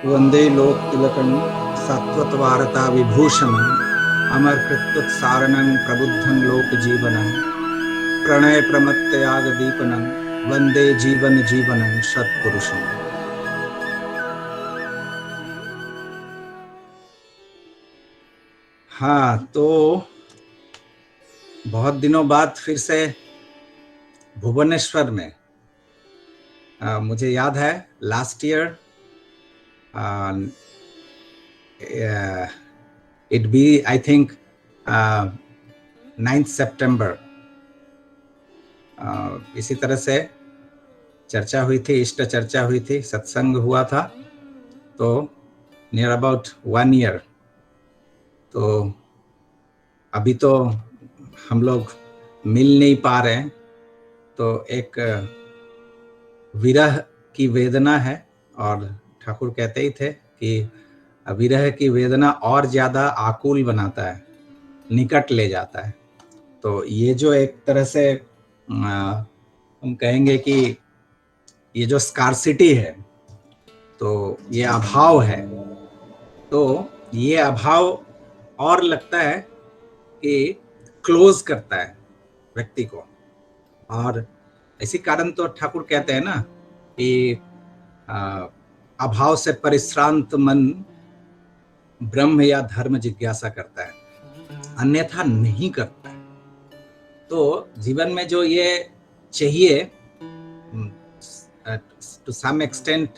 वंदे लोक तिलकं सत्वत्वारता विभूषणं अमरकृत्युत्सारणं प्रबुद्धं लोक जीवनं प्रणय प्रमत्तयाग दीपनं वंदे जीवन जीवनं सत्पुरुषं। हाँ, तो बहुत दिनों बाद फिर से भुवनेश्वर में मुझे याद है last year it be I think 9th September इसी तरह से चर्चा हुई थी, इष्ट चर्चा हुई थी, सत्संग हुआ था। तो नियर अबाउट 1 ईयर। तो अभी तो हम लोग मिल नहीं पा रहे हैं, तो एक विरह की वेदना है। और ठाकुर कहते ही थे कि विरह की वेदना और ज्यादा आकुल बनाता है, निकट ले जाता है। तो ये जो एक तरह से हम कहेंगे कि ये जो स्कार्सिटी है, तो ये अभाव है, तो ये अभाव और लगता है कि क्लोज करता है व्यक्ति को। और इसी कारण तो ठाकुर कहते हैं ना कि अभाव से परिश्रांत मन ब्रह्म या धर्म जिज्ञासा करता है, अन्यथा नहीं करता है। तो जीवन में जो ये चाहिए टू सम एक्सटेंट,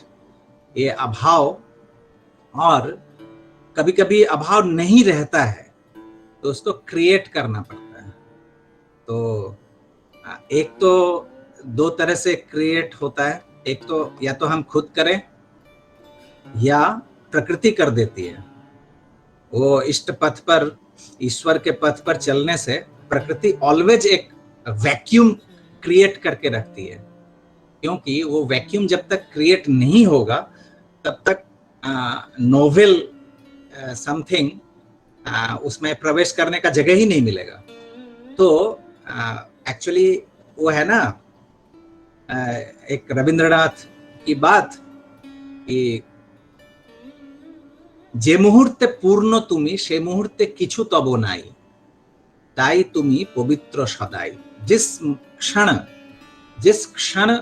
ये अभाव, और कभी कभी अभाव नहीं रहता है तो उसको क्रिएट करना पड़ता है। तो एक तो दो तरह से क्रिएट होता है, एक तो या तो हम खुद करें या प्रकृति कर देती है। वो इष्ट पथ पर, ईश्वर के पथ पर चलने से प्रकृति ऑलवेज एक वैक्यूम क्रिएट करके रखती है, क्योंकि वो वैक्यूम जब तक क्रिएट नहीं होगा तब तक नोवेल समथिंग उसमें प्रवेश करने का जगह ही नहीं मिलेगा। तो एक्चुअली वो है ना एक रविंद्रनाथ की बात कि जे मुहूर्ते पूर्ण तुमी से मुहूर्ते किछु तब नाई, ताई तुमी पवित्र सदाई। जिस क्षण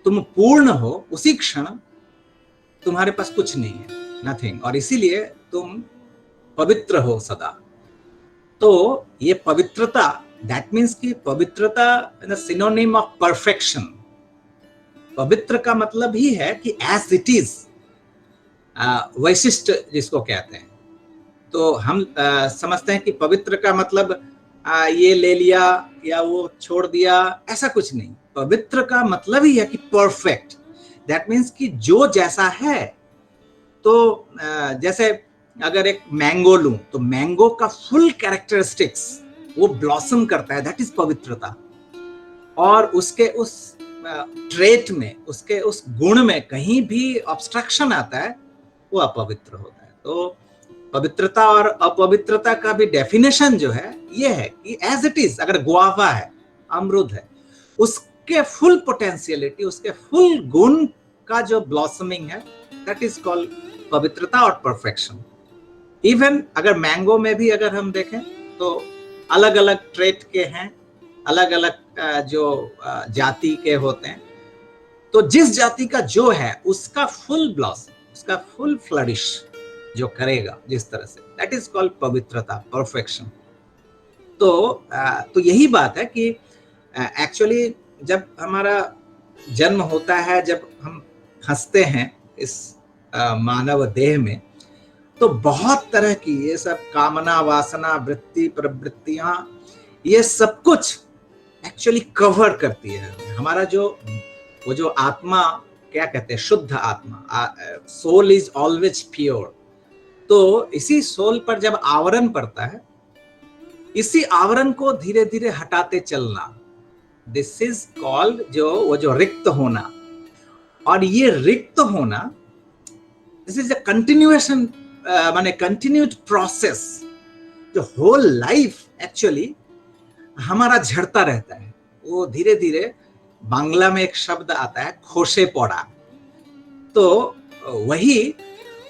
तुम पूर्ण हो उसी क्षण तुम्हारे पास कुछ नहीं है, नथिंग, और इसीलिए तुम पवित्र हो सदा। तो ये पवित्रता, दैट मीन्स कि पवित्रता is a synonym of perfection. पवित्र का मतलब ही है कि एज इट इज, वैशिष्ट जिसको कहते हैं। तो हम समझते हैं कि पवित्र का मतलब ये ले लिया या वो छोड़ दिया, ऐसा कुछ नहीं। पवित्र का मतलब ही है कि परफेक्ट। दैट मीन्स कि जो जैसा है, तो जैसे अगर एक मैंगो लूं तो मैंगो का फुल कैरेक्टरिस्टिक्स वो ब्लॉसम करता है, दैट इज पवित्रता। और उसके उस ट्रेट में, उसके उस गुण में कहीं भी ऑब्स्ट्रक्शन आता है, वो अपवित्र होता है। तो पवित्रता और अपवित्रता का भी डेफिनेशन जो है ये है कि एज इट इज, अगर गुआवा है, अमरूद है, उसके फुल पोटेंशियलिटी, उसके फुल गुण का जो ब्लॉसमिंग है, दैट इज कॉल्ड पवित्रता और परफेक्शन। इवन अगर मैंगो में भी अगर हम देखें तो अलग अलग ट्रेट के हैं, अलग अलग जो जाति के होते हैं, तो जिस जाति का जो है उसका फुल ब्लॉसम, उसका फुल फ्लरिश जो करेगा जिस तरह से, दैट इज कॉल्ड पवित्रता, परफेक्शन। तो यही बात है कि एक्चुअली जब हमारा जन्म होता है, जब हम हंसते हैं इस मानव देह में, तो बहुत तरह की ये सब कामना, वासना, वृत्ति, प्रवृत्तियां, ये सब कुछ एक्चुअली कवर करती है हमारा जो, वो जो आत्मा, क्या कहते हैं, शुद्ध आत्मा, सोल इज ऑलवेज प्योर। तो इसी सोल पर जब आवरण पड़ता है, इसी आवरण को धीरे धीरे हटाते चलना, दिस इज कॉल्ड वो जो रिक्त होना। और ये रिक्त होना, दिस इज अ कंटिन्यूएशन, माने कंटिन्यूड प्रोसेस। जो होल लाइफ एक्चुअली हमारा झड़ता रहता है, वो धीरे धीरे, बांग्ला में एक शब्द आता है खोशे पड़ा, तो वही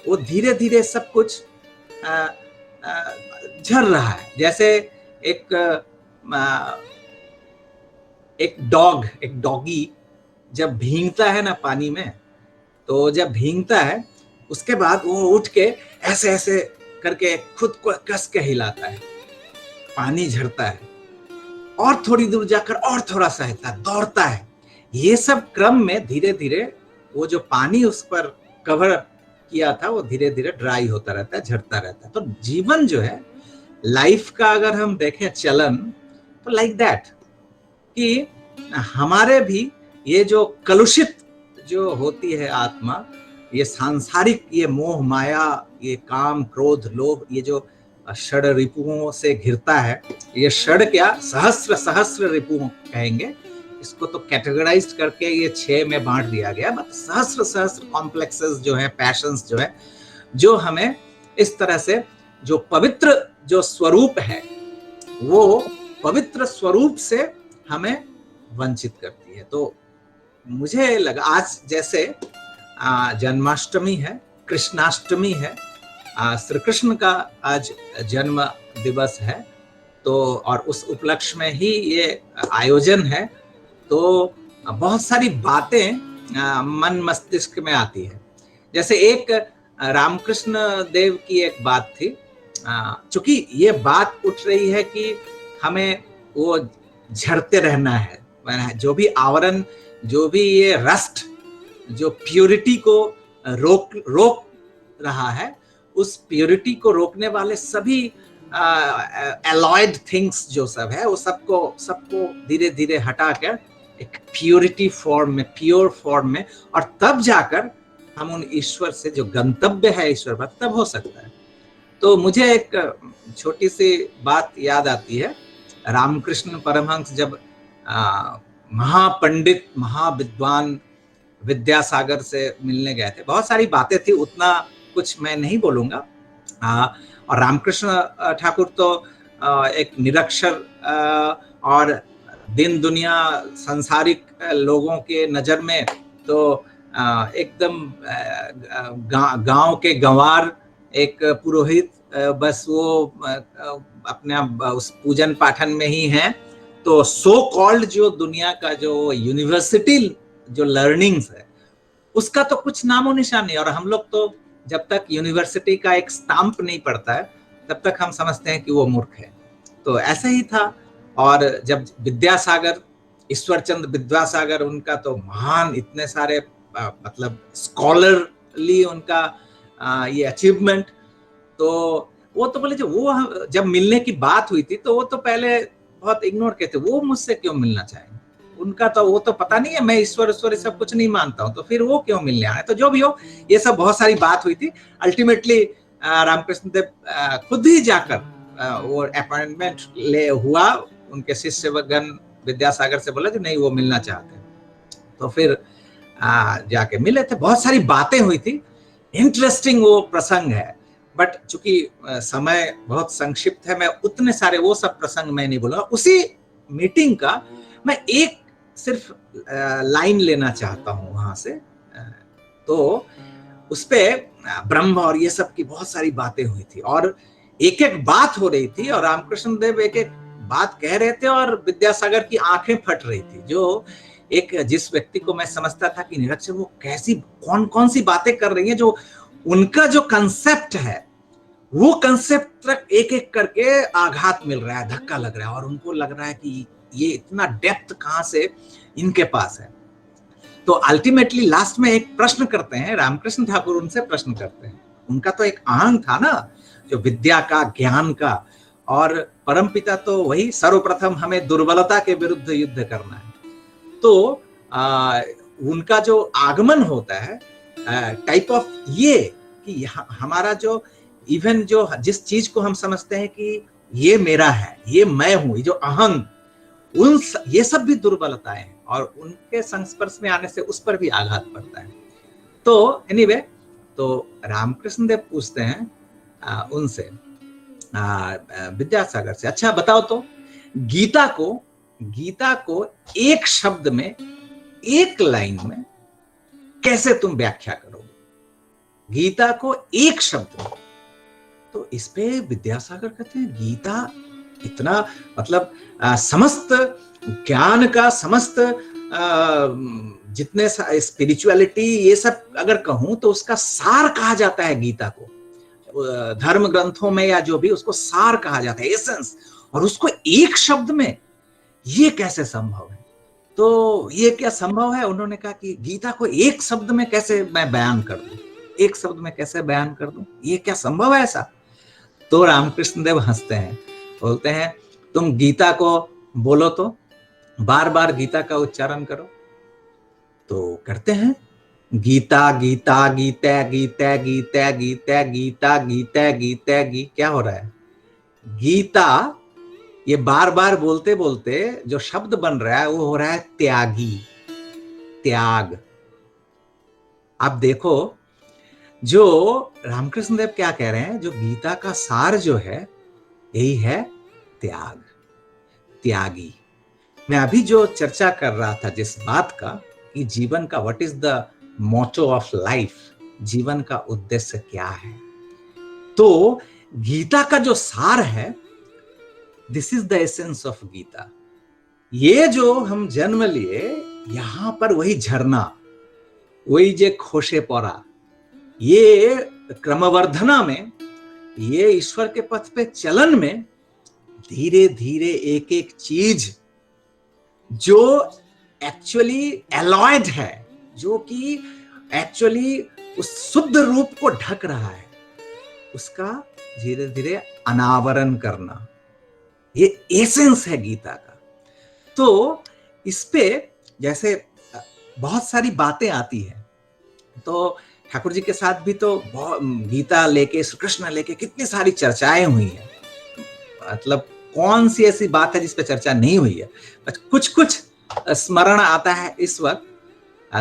वो धीरे धीरे सब कुछ झड़ रहा है। जैसे एक एक डॉगी जब भीगता है ना पानी में, तो जब भीगता है उसके बाद वो उठ के ऐसे ऐसे करके खुद को कस के हिलाता है, पानी झड़ता है, और थोड़ी दूर जाकर और थोड़ा सा हिलता है, दौड़ता है। ये सब क्रम में धीरे धीरे वो जो पानी उस पर कवर किया था वो धीरे धीरे ड्राई होता रहता है, झड़ता रहता है। तो जीवन जो है, लाइफ का अगर हम देखें चलन, तो लाइक दैट कि हमारे भी ये जो कलुषित जो होती है आत्मा, ये सांसारिक, ये मोह माया, ये काम क्रोध लोभ, ये जो षड रिपुओं से घिरता है, ये षड क्या सहस्र सहस्र रिपु कहेंगे इसको, तो कैटेगराइज करके ये 6 में बांट दिया गया। बट सहस्र सहस्र कॉम्प्लेक्सेस जो है, पैशंस जो है, जो हमें इस तरह से जो पवित्र जो स्वरूप है, वो पवित्र स्वरूप से हमें वंचित करती है। तो मुझे लगा आज जैसे जन्माष्टमी है, कृष्णाष्टमी है, श्री कृष्ण का आज जन्म दिवस है, तो और उस उपलक्ष्य में ही ये आयोजन है, तो बहुत सारी बातें मन मस्तिष्क में आती है। जैसे एक रामकृष्ण देव की एक बात थी, चूंकि ये बात उठ रही है कि हमें वो झड़ते रहना है, जो भी आवरण, जो भी ये रस्ट जो प्योरिटी को रोक रहा है, उस प्योरिटी को रोकने वाले सभी एलॉयड थिंग्स जो सब है, वो सबको धीरे धीरे हटाकर एक प्योरिटी फॉर्म में, प्योर फॉर्म में, और तब जाकर हम उन ईश्वर से जो गंतव्य है ईश्वर पर, तब हो सकता है। तो मुझे एक छोटी सी बात याद आती है। रामकृष्ण परमहंस जब महापंडित महाविद्वान विद्यासागर से मिलने गए थे, बहुत सारी बातें थी, उतना कुछ मैं नहीं बोलूंगा। और रामकृष्ण ठाकुर तो एक निरक्षर और दिन दुनिया सांसारिक लोगों के नजर में तो एकदम गांव के गंवार एक पुरोहित, बस वो अपने उस पूजन पाठन में ही हैं। तो सो कॉल्ड जो दुनिया का जो यूनिवर्सिटी जो लर्निंग्स है, उसका तो कुछ नामो निशान नहीं। और हम लोग तो जब तक यूनिवर्सिटी का एक स्टाम्प नहीं पड़ता है, तब तक हम समझते हैं कि वो मूर्ख है। तो ऐसे ही था। और जब विद्यासागर, ईश्वरचंद्र विद्यासागर, उनका तो महान, इतने सारे मतलब स्कॉलरली उनका ये अचीवमेंट, तो वो तो बोले, जो वो जब मिलने की बात हुई थी तो वो तो पहले बहुत इग्नोर किए थे, वो मुझसे क्यों मिलना चाहेंगे, उनका तो वो तो पता नहीं है, मैं ईश्वर सब कुछ नहीं मानता हूँ, तो फिर वो क्यों मिलने आए। तो जो भी हो, ये सब बहुत सारी बात हुई थी। अल्टीमेटली रामकृष्ण देव खुद ही जाकर वो अपॉइंटमेंट ले हुआ, उनके शिष्यगण विद्यासागर से बोला कि नहीं, वो मिलना चाहते हैं। तो फिर जाके मिले थे, बहुत सारी बातें हुई थी, इंटरेस्टिंग वो प्रसंग है। बट चूंकि समय बहुत संक्षिप्त है, मैं उतने सारे वो सब प्रसंग मैं नहीं बोलूंगा। उसी मीटिंग का मैं एक सिर्फ लाइन लेना चाहता हूं वहां से। तो उसपे ब्रह्म और ये सब की बहुत सारी बातें हुई थी, और एक एक बात हो रही थी, और रामकृष्ण देव एक एक बात कह रहे थे, और विद्यासागर की आंखें फट रही थी। जो एक जिस व्यक्ति को मैं समझता था कि निरक्षर, वो कैसी कौन सी बातें कर रही है, जो उनका जो कंसेप्ट है, वो कंसेप्ट तक एक एक करके आघात मिल रहा है, धक्का लग रहा है, और उनको लग रहा है कि ये इतना डेप्थ कहां से इनके पास है। तो अल्टीमेटली लास्ट में एक प्रश्न करते हैं रामकृष्ण ठाकुर, उनसे प्रश्न करते हैं। उनका तो एक आहंग था ना, जो विद्या का, ज्ञान का, और परमपिता तो वही सर्वप्रथम हमें दुर्बलता के विरुद्ध युद्ध करना है। तो उनका जो आगमन होता है टाइप ऑफ ये कि हमारा जो इवन जो जिस चीज को हम समझते हैं कि ये मेरा है, ये मैं हूं, ये जो अहंग, ये सब भी दुर्बलताएं हैं, और उनके संस्पर्श में आने से उस पर भी आघात पड़ता है। तो एनीवे, तो रामकृष्ण देव पूछते हैं उनसे, विद्यासागर से, अच्छा बताओ तो गीता को एक शब्द में, एक लाइन में कैसे तुम व्याख्या करोगे? गीता को एक शब्द में। तो इस पे विद्यासागर कहते हैं गीता इतना मतलब समस्त ज्ञान का, समस्त जितने स्पिरिचुअलिटी ये सब अगर कहूं तो उसका सार कहा जाता है गीता को, धर्म ग्रंथों में या जो भी, उसको सार कहा जाता है, एसेंस। और उसको एक शब्द में, ये कैसे संभव है? तो ये क्या संभव है? उन्होंने कहा कि गीता को एक शब्द में कैसे मैं बयान कर दूं, एक शब्द में कैसे बयान कर दूं, ये क्या संभव है ऐसा? तो रामकृष्ण देव हंसते हैं, बोलते हैं तुम गीता को बोलो तो, बार बार गीता का उच्चारण करो। तो करते हैं, गीता गीता गीता गीता गीता गीता गीता गीता गीता गी, क्या हो रहा है? गीता, ये बार बार बोलते बोलते जो शब्द बन रहा है वो हो रहा है त्यागी, त्याग। आप देखो, जो रामकृष्ण देव क्या कह रहे हैं, जो गीता का सार जो है यही है त्याग, त्यागी। मैं अभी जो चर्चा कर रहा था जिस बात का कि जीवन का what is the motto of life, जीवन का उद्देश्य क्या है, तो गीता का जो सार है, this is the essence of Gita. ये जो हम जन्म लिए यहां पर, वही झरना, वही जे खोशे पौरा, ये क्रमवर्धना में, ये ईश्वर के पथ पे चलन में धीरे धीरे एक एक चीज जो एक्चुअली एलॉयड है, जो कि एक्चुअली उस शुद्ध रूप को ढक रहा है, उसका धीरे धीरे अनावरण करना, ये एसेंस है गीता का। तो इस पे जैसे बहुत सारी बातें आती है, तो ठाकुर जी के साथ भी तो गीता लेके, श्री कृष्ण लेके कितनी सारी चर्चाएं हुई है। मतलब कौन सी ऐसी बात है जिस पे चर्चा नहीं हुई है? कुछ कुछ स्मरण आता है इस वक्त।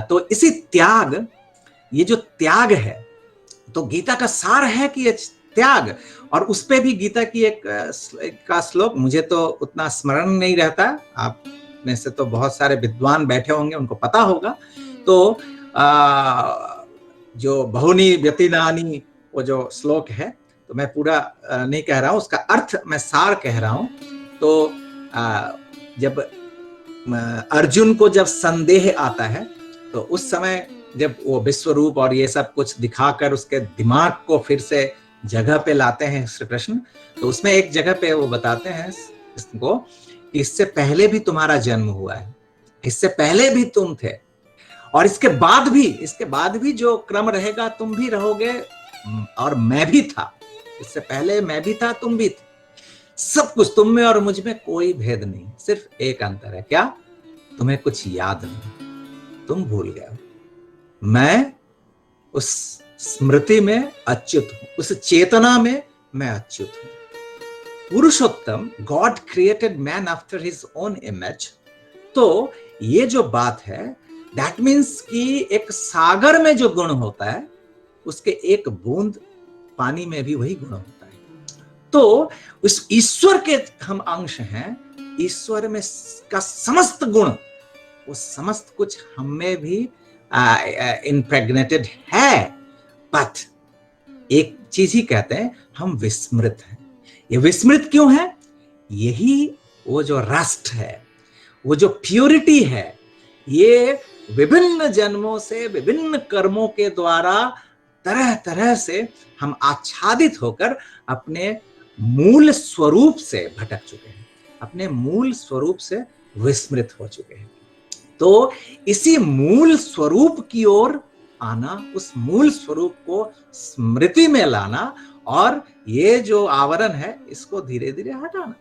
तो इसी त्याग, ये जो त्याग है, तो गीता का सार है कि ये त्याग। और उस पे भी गीता की एक का श्लोक, मुझे तो उतना स्मरण नहीं रहता, आप में से तो बहुत सारे विद्वान बैठे होंगे, उनको पता होगा। तो जो बहुनी व्यतिनानी, वो जो श्लोक है, तो मैं पूरा नहीं कह रहा हूं, उसका अर्थ मैं सार कह रहा हूं। तो जब अर्जुन को जब संदेह आता है, तो उस समय जब वो विश्वरूप और ये सब कुछ दिखाकर उसके दिमाग को फिर से जगह पे लाते हैं श्री कृष्ण, तो उसमें एक जगह पे वो बताते हैं इसको कि इससे पहले भी तुम्हारा जन्म हुआ है, इससे पहले भी तुम थे, और इसके बाद भी जो क्रम रहेगा तुम भी रहोगे, और मैं भी था, इससे पहले मैं भी था, तुम भी थे, सब कुछ तुम में और मुझ में कोई भेद नहीं, सिर्फ एक अंतर है, क्या? तुम्हें कुछ याद नहीं, तुम भूल गए हो। मैं उस स्मृति में अच्युत हूं, उस चेतना में मैं अच्युत हूं। Purushottam, God created man after his own image. तो ये जो बात है, दैट मीन्स कि एक सागर में जो गुण होता है, उसके एक बूंद पानी में भी वही गुण होता है। तो उस ईश्वर के हम अंश हैं, ईश्वर में का समस्त गुण, वो समस्त कुछ हम में भी इम्प्रेग्नेटेड है। बट एक चीज ही कहते हैं, हम विस्मृत हैं। ये विस्मृत क्यों है? यही वो जो रस्ट है, वो जो प्योरिटी है, ये विभिन्न जन्मों से, विभिन्न कर्मों के द्वारा तरह तरह से हम आच्छादित होकर अपने मूल स्वरूप से भटक चुके हैं, अपने मूल स्वरूप से विस्मृत हो चुके हैं। तो इसी मूल स्वरूप की ओर आना, उस मूल स्वरूप को स्मृति में लाना, और ये जो आवरण है इसको धीरे धीरे हटाना।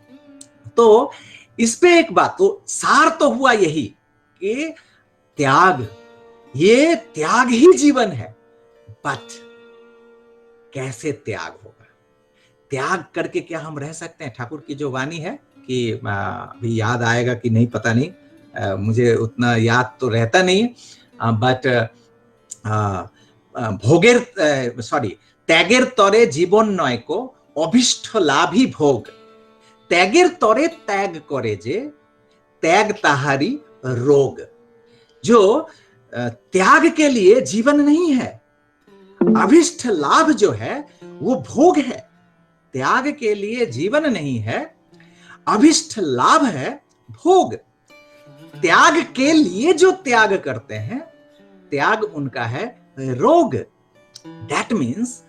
तो इस पे एक बात, तो सार तो हुआ यही कि त्याग, ये त्याग ही जीवन है। बट कैसे त्याग होगा? त्याग करके क्या हम रह सकते हैं? ठाकुर की जो वाणी है कि अभी याद आएगा कि नहीं पता नहीं, मुझे उतना याद तो रहता नहीं, बट त्यागेर तरे जीवन नय को अभिष्ट लाभी भोग, त्यागेर तरे त्याग करे जे त्याग ताहारी रोग। जो त्याग के लिए जीवन नहीं है, अभिष्ट लाभ जो है वो भोग है, त्याग के लिए जीवन नहीं है, अभिष्ट लाभ है भोग। त्याग के लिए जो त्याग करते हैं, त्याग उनका है रोग। दैट मीन्स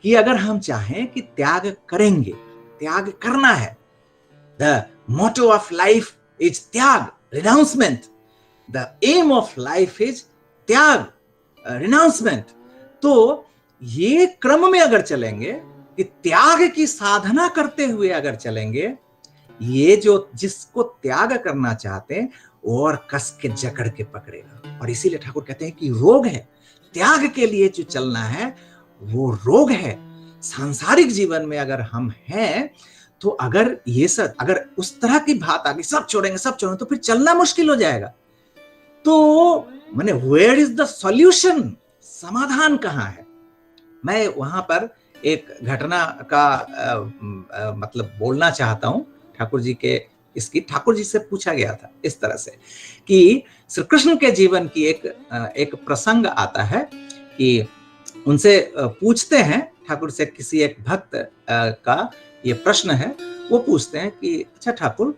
कि अगर हम चाहें कि त्याग करेंगे, त्याग करना है, the motto of life is त्याग, renouncement. The aim of life is त्याग, रिनाउंसमेंट। तो ये क्रम में अगर चलेंगे कि त्याग की साधना करते हुए अगर चलेंगे, ये जो जिसको त्याग करना चाहते हैं और कस के जकड़ के पकड़ेगा। और इसीलिए ठाकुर कहते हैं कि रोग है, त्याग के लिए जो चलना है वो रोग है। सांसारिक जीवन में अगर हम हैं तो अगर ये सब, अगर उस तरह की बात आगे सब छोड़ेंगे तो फिर चलना मुश्किल हो जाएगा। तो माने वेयर इज द सॉल्यूशन, समाधान कहाँ है? मैं वहां पर एक घटना का मतलब बोलना चाहता हूं। ठाकुर जी के इसकी ठाकुर जी से पूछा गया था इस तरह से कि श्री कृष्ण के जीवन की एक प्रसंग आता है कि उनसे पूछते हैं ठाकुर से, किसी एक भक्त का ये प्रश्न है। वो पूछते हैं कि अच्छा ठाकुर,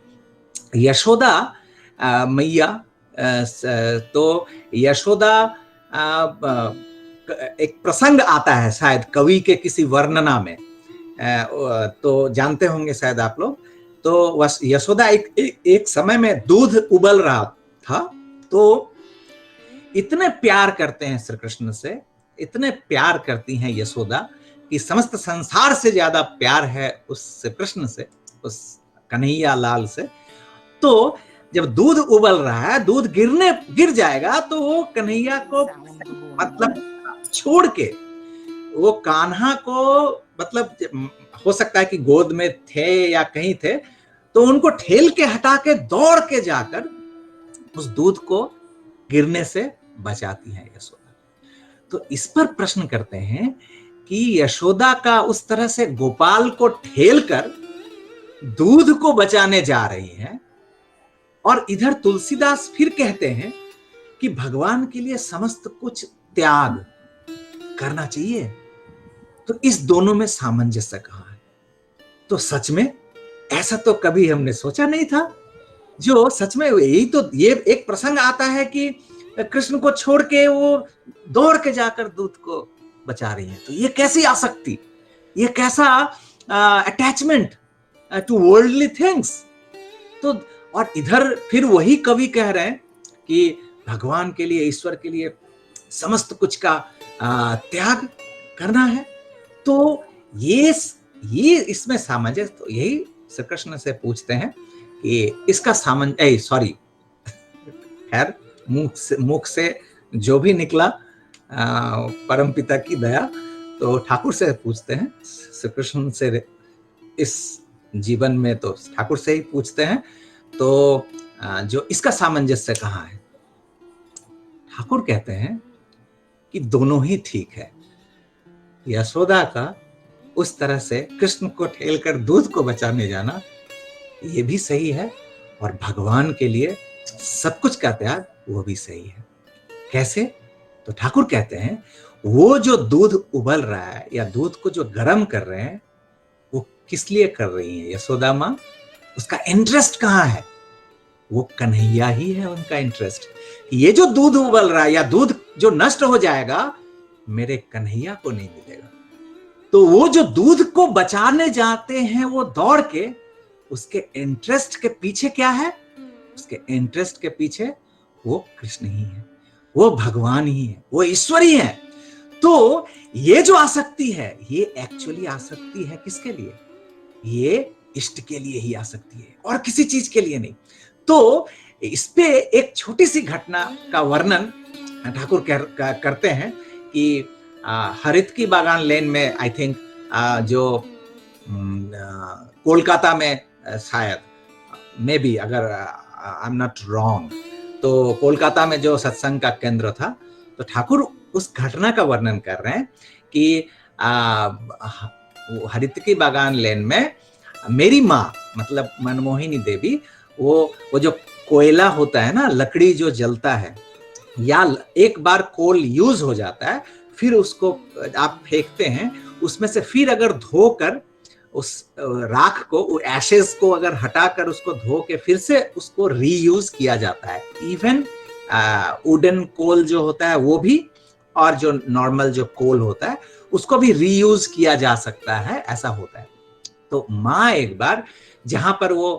यशोदा मैया, तो यशोदा एक प्रसंग आता है शायद कवि के किसी वर्णना में, तो जानते होंगे शायद आप लोग। तो यशोदा एक समय में दूध उबल रहा था, तो इतने प्यार करते हैं श्री कृष्ण से, इतने प्यार करती हैं यशोदा कि समस्त संसार से ज्यादा प्यार है उस श्री कृष्ण से, उस कन्हैया लाल से। तो जब दूध उबल रहा है, दूध गिर जाएगा, तो वो कन्हैया को मतलब छोड़ के वो कान्हा को, मतलब हो सकता है कि गोद में थे या कहीं थे, तो उनको ठेल के हटा के दौड़ के जाकर उस दूध को गिरने से बचाती है यशोदा। तो इस पर प्रश्न करते हैं कि यशोदा का उस तरह से गोपाल को ठेल कर दूध को बचाने जा रही है, और इधर तुलसीदास फिर कहते हैं कि भगवान के लिए समस्त कुछ त्याग करना चाहिए। तो इस दोनों में सामंजस्य कहां है? तो सच में ऐसा तो कभी हमने सोचा नहीं था। जो सच में यही तो, ये एक प्रसंग आता है कि कृष्ण को छोड़ के वो दौड़ के जाकर दूध को बचा रही है। तो ये कैसी आसक्ति, ये कैसा अटैचमेंट टू वर्ल्डली थिंग्स। तो और इधर फिर वही कवि कह रहे हैं कि भगवान के लिए, ईश्वर के लिए समस्त कुछ का त्याग करना है। तो ये इसमें सामंजस्य, तो यही श्री कृष्ण से पूछते हैं कि इसका सामंजस्य, सॉरी, खैर मुख से जो भी निकला परम पिता की दया। तो ठाकुर से पूछते हैं, श्री कृष्ण से इस जीवन में तो ठाकुर से ही पूछते हैं। तो जो इसका सामंजस्य कहाँ है? ठाकुर कहते हैं कि दोनों ही ठीक है। यशोदा का उस तरह से कृष्ण को ठेलकर दूध को बचाने जाना, ये भी सही है, और भगवान के लिए सब कुछ का त्याग, वो भी सही है। कैसे? तो ठाकुर कहते हैं वो जो दूध उबल रहा है या दूध को जो गर्म कर रहे हैं, वो किस लिए कर रही है यशोदा माँ? उसका इंटरेस्ट कहाँ है? वो कन्हैया ही है उनका इंटरेस्ट। ये जो दूध उबल रहा है या दूध जो नष्ट हो जाएगा, मेरे कन्हैया को नहीं मिलेगा। तो वो जो दूध को बचाने जाते हैं, वो दौड़ के, उसके इंटरेस्ट के पीछे क्या है? उसके इंटरेस्ट के पीछे वो कृष्ण ही है, वो भगवान ही है, वो ईश्वर ही है। तो ये जो आसक्ति है, ये एक्चुअली आसक्ति है किसके लिए? ये इष्ट के लिए ही आसक्ति है, और किसी चीज के लिए नहीं। तो इस पे एक छोटी सी घटना का वर्णन ठाकुर करते हैं कि हरित की बागान लेन में, आई थिंक जो कोलकाता में, शायद मे बी, अगर आई एम नॉट रॉन्ग, तो कोलकाता में जो सत्संग का केंद्र था, तो ठाकुर उस घटना का वर्णन कर रहे हैं कि हरित की बागान लेन में मेरी माँ, मतलब मनमोहिनी देवी, वो जो कोयला होता है ना, लकड़ी जो जलता है, या एक बार कोल यूज हो जाता है, फिर उसको आप फेंकते हैं, उसमें से फिर अगर धोकर उस राख को, एशेस को अगर हटाकर उसको धो के फिर से उसको रीयूज किया जाता है। इवन वुडन कोल जो होता है वो भी, और जो नॉर्मल जो कोल होता है उसको भी रीयूज किया जा सकता है, ऐसा होता है। तो माँ एक बार जहां पर वो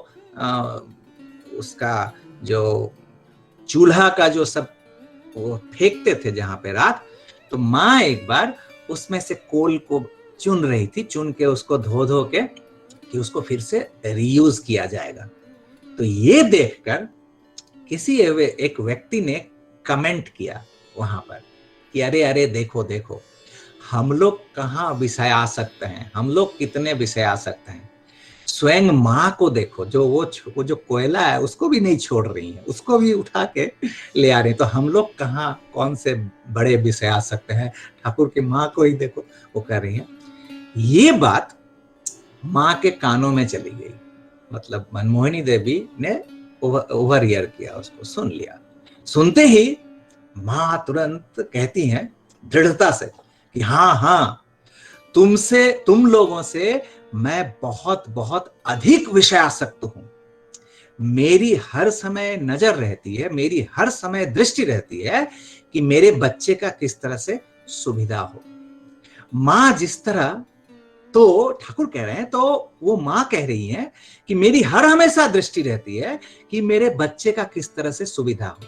उसका जो चूल्हा का जो सब वो फेंकते थे जहां पे राख, तो माँ एक बार उसमें से कोल को चुन रही थी, चुन के उसको धो धो के कि उसको फिर से रीयूज किया जाएगा। तो ये देखकर किसी एक व्यक्ति ने कमेंट किया वहां पर कि अरे अरे देखो देखो, हम लोग कहाँ विषय आ सकते हैं, हम लोग कितने विषय आ सकते हैं। स्वयं माँ को देखो, जो वो जो कोयला है उसको भी नहीं छोड़ रही है, उसको भी उठा के ले आ रही है। तो हम लोग कहाँ कौन से बड़े विषय आ सकते हैं, ठाकुर की माँ को ही देखो वो कर रही है। ये बात माँ के कानों में चली गई, मतलब मनमोहिनी देवी ने ओवर ईयर किया, उसको सुन लिया। सुनते ही माँ तुरंत कहती हैं दृढ़ता से कि हाँ हाँ, तुम लोगों से मैं बहुत बहुत अधिक विषय आसक्त हूं। मेरी हर समय नजर रहती है, मेरी हर समय दृष्टि रहती है कि मेरे बच्चे का किस तरह से सुविधा हो। माँ जिस तरह, तो ठाकुर कह रहे हैं, तो वो माँ कह रही है कि मेरी हर हमेशा दृष्टि रहती है कि मेरे बच्चे का किस तरह से सुविधा हो।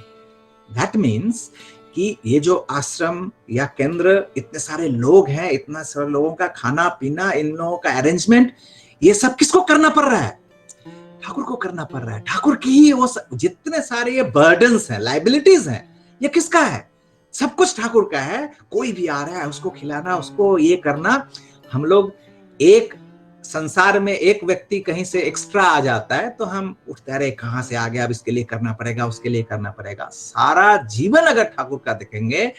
दैट मीन्स कि ये जो आश्रम या केंद्र, इतने सारे लोग हैं, इतना सारे लोगों का खाना पीना, इन लोगों का अरेंजमेंट, ये सब किसको करना पड़ रहा है? ठाकुर को करना पड़ रहा है। ठाकुर की ही वो जितने सारे ये बर्डन्स हैं, लाइबिलिटीज हैं, ये किसका है? सब कुछ ठाकुर का है। कोई भी आ रहा है उसको खिलाना, उसको ये करना। हम लोग एक संसार में एक व्यक्ति कहीं से एक्स्ट्रा आ जाता है तो हम उठते, अरे कहां से आ गया, अब इसके लिए करना पड़ेगा, उसके लिए करना पड़ेगा। सारा जीवन अगर ठाकुर का देखेंगे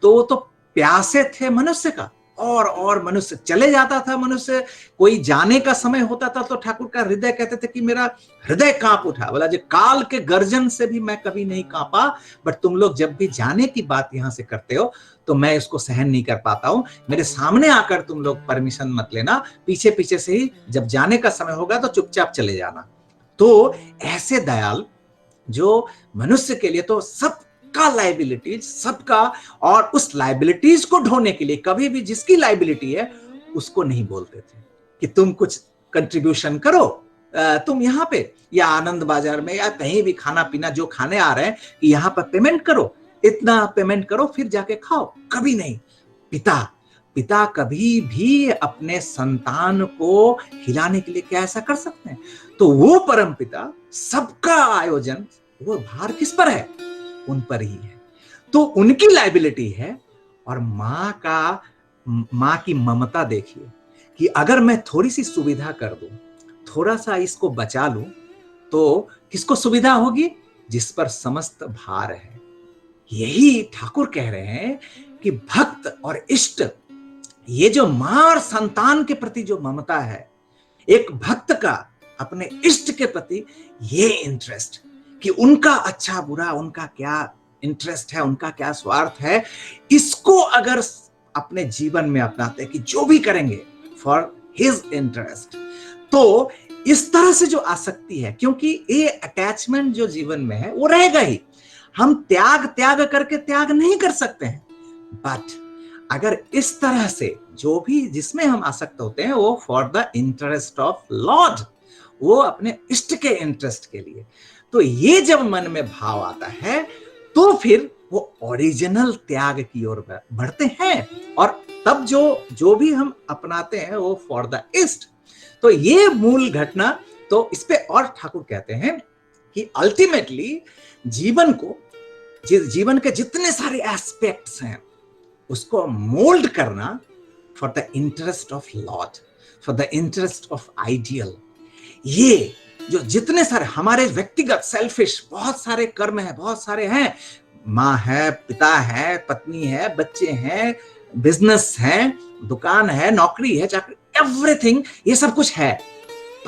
तो वो तो प्यासे थे मनुष्य का, और मनुष्य चले जाता था। मनुष्य कोई जाने का समय होता था तो ठाकुर का हृदय, कहते थे कि मेरा हृदय कांप उठा, बोला जो काल के गर्जन से भी मैं कभी नहीं कांपा, बट तुम लोग जब भी जाने की बात यहां से करते हो तो मैं इसको सहन नहीं कर पाता हूं। मेरे सामने आकर तुम लोग परमिशन मत लेना, पीछे पीछे से ही जब जाने का समय होगा तो चुपचाप चले जाना। तो ऐसे दयाल जो मनुष्य के लिए तो सबका लाइबिलिटीज, सबका, और उस लाइबिलिटीज को ढोने के लिए कभी भी जिसकी लाइबिलिटी है उसको नहीं बोलते थे कि तुम कुछ कंट्रीब्यूशन करो, तुम यहाँ पे या आनंद बाजार में या कहीं भी खाना पीना जो खाने आ रहे हैं कि यहाँ पर पेमेंट करो, इतना पेमेंट करो फिर जाके खाओ। कभी नहीं। पिता कभी भी अपने संतान को खिलाने के लिए क्या ऐसा कर सकते हैं? तो वो परम पिता, सबका आयोजन, वो भार किस पर है? उन पर ही है। तो उनकी लाइबिलिटी है। और माँ की ममता देखिए कि अगर मैं थोड़ी सी सुविधा कर दूं, थोड़ा सा इसको बचा लूं, तो किसको सुविधा होगी? जिस पर समस्त भार है। यही ठाकुर कह रहे हैं कि भक्त और इष्ट, ये जो मां और संतान के प्रति जो ममता है, एक भक्त का अपने इष्ट के प्रति ये इंटरेस्ट कि उनका अच्छा बुरा, उनका क्या इंटरेस्ट है, उनका क्या स्वार्थ है, इसको अगर अपने जीवन में अपनाते हैं कि जो भी करेंगे फॉर हिज इंटरेस्ट, तो इस तरह से जो आसक्ति है, क्योंकि ये अटैचमेंट जो जीवन में है वो रहेगा ही। हम त्याग करके त्याग नहीं कर सकते हैं, बट अगर इस तरह से जो भी जिसमें हम आसक्त होते हैं वो for the interest of Lord, वो अपने इष्ट के इंटरेस्ट के लिए, तो ये जब मन में भाव आता है तो फिर वो ओरिजिनल त्याग की ओर बढ़ते हैं। और तब जो भी हम अपनाते हैं वो फॉर द इष्ट। तो ये मूल घटना। तो इस पे और ठाकुर कहते हैं कि अल्टीमेटली जीवन के जितने सारे एस्पेक्ट्स हैं उसको मोल्ड करना for the interest of Lord, for the interest of ideal. ये जो जितने सारे हमारे व्यक्तिगत सेल्फिश बहुत सारे कर्म है, बहुत सारे हैं, माँ है, पिता है, पत्नी है, बच्चे हैं, बिजनेस है, दुकान है, नौकरी है, चाकरी, एवरीथिंग, ये सब कुछ है,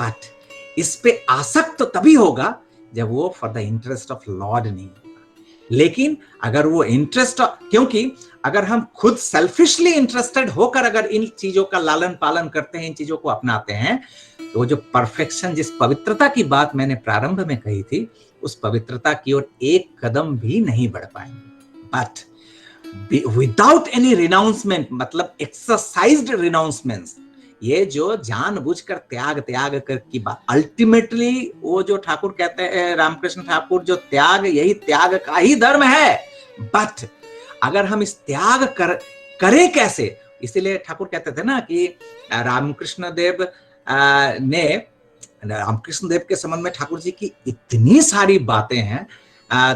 बट इस पे आसक्त तभी होगा जब वो for the interest of Lord नहीं होगा। लेकिन अगर वो इंटरेस्ट, क्योंकि अगर हम खुद सेल्फिशली इंटरेस्टेड होकर अगर इन चीजों का लालन पालन करते हैं, इन चीजों को अपनाते हैं, तो जो परफेक्शन, जिस पवित्रता की बात मैंने प्रारंभ में कही थी, उस पवित्रता की ओर एक कदम भी नहीं बढ़ पाएंगे। बट विदाउट एनी रिनाउंसमेंट, मतलब एक्सरसाइज्ड रिनाउंसमेंट्स, ये जो जानबूझकर त्याग कर की बात, अल्टीमेटली वो जो ठाकुर कहते हैं, रामकृष्ण ठाकुर, जो त्याग, यही त्याग का ही धर्म है। बट अगर हम इस त्याग करें कैसे, इसीलिए ठाकुर कहते थे ना कि रामकृष्ण देव के संबंध में ठाकुर जी की इतनी सारी बातें हैं,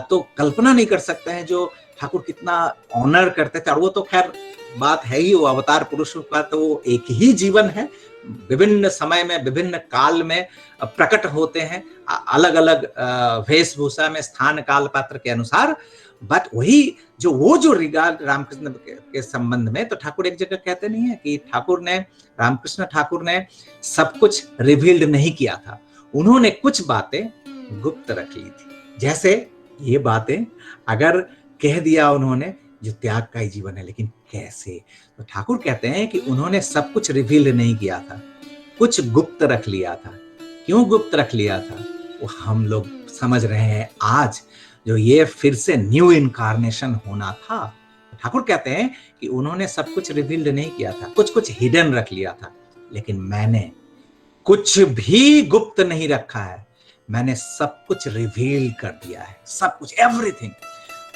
तो कल्पना नहीं कर सकते हैं जो ठाकुर कितना ऑनर करते थे। और वो तो खैर बात है ही, वो अवतार पुरुषों का तो वो एक ही जीवन है, विभिन्न समय में विभिन्न काल में प्रकट होते हैं, अलग अलग वेशभूषा में, स्थान काल पात्र के अनुसार। बट वही जो रिगार्ड रामकृष्ण के संबंध में, तो ठाकुर एक जगह कहते नहीं है कि रामकृष्ण ठाकुर ने सब कुछ रिवील्ड नहीं किया था, उन्होंने कुछ बातें गुप्त रख ली थी। जैसे ये बातें अगर कह दिया उन्होंने, जो त्याग का ही जीवन है, लेकिन कैसे? तो ठाकुर कहते हैं कि उन्होंने सब कुछ रिवील नहीं किया था, कुछ गुप्त रख लिया था। क्यों गुप्त रख लिया था वो हम लोग समझ रहे हैं आज, जो ये फिर से न्यू इनकारनेशन होना था। ठाकुर कहते हैं कि उन्होंने सब कुछ रिवील्ड नहीं किया था, कुछ हिडन रख लिया था, लेकिन मैंने कुछ भी गुप्त नहीं रखा है, मैंने सब कुछ रिवील कर दिया है, सब कुछ, एवरीथिंग।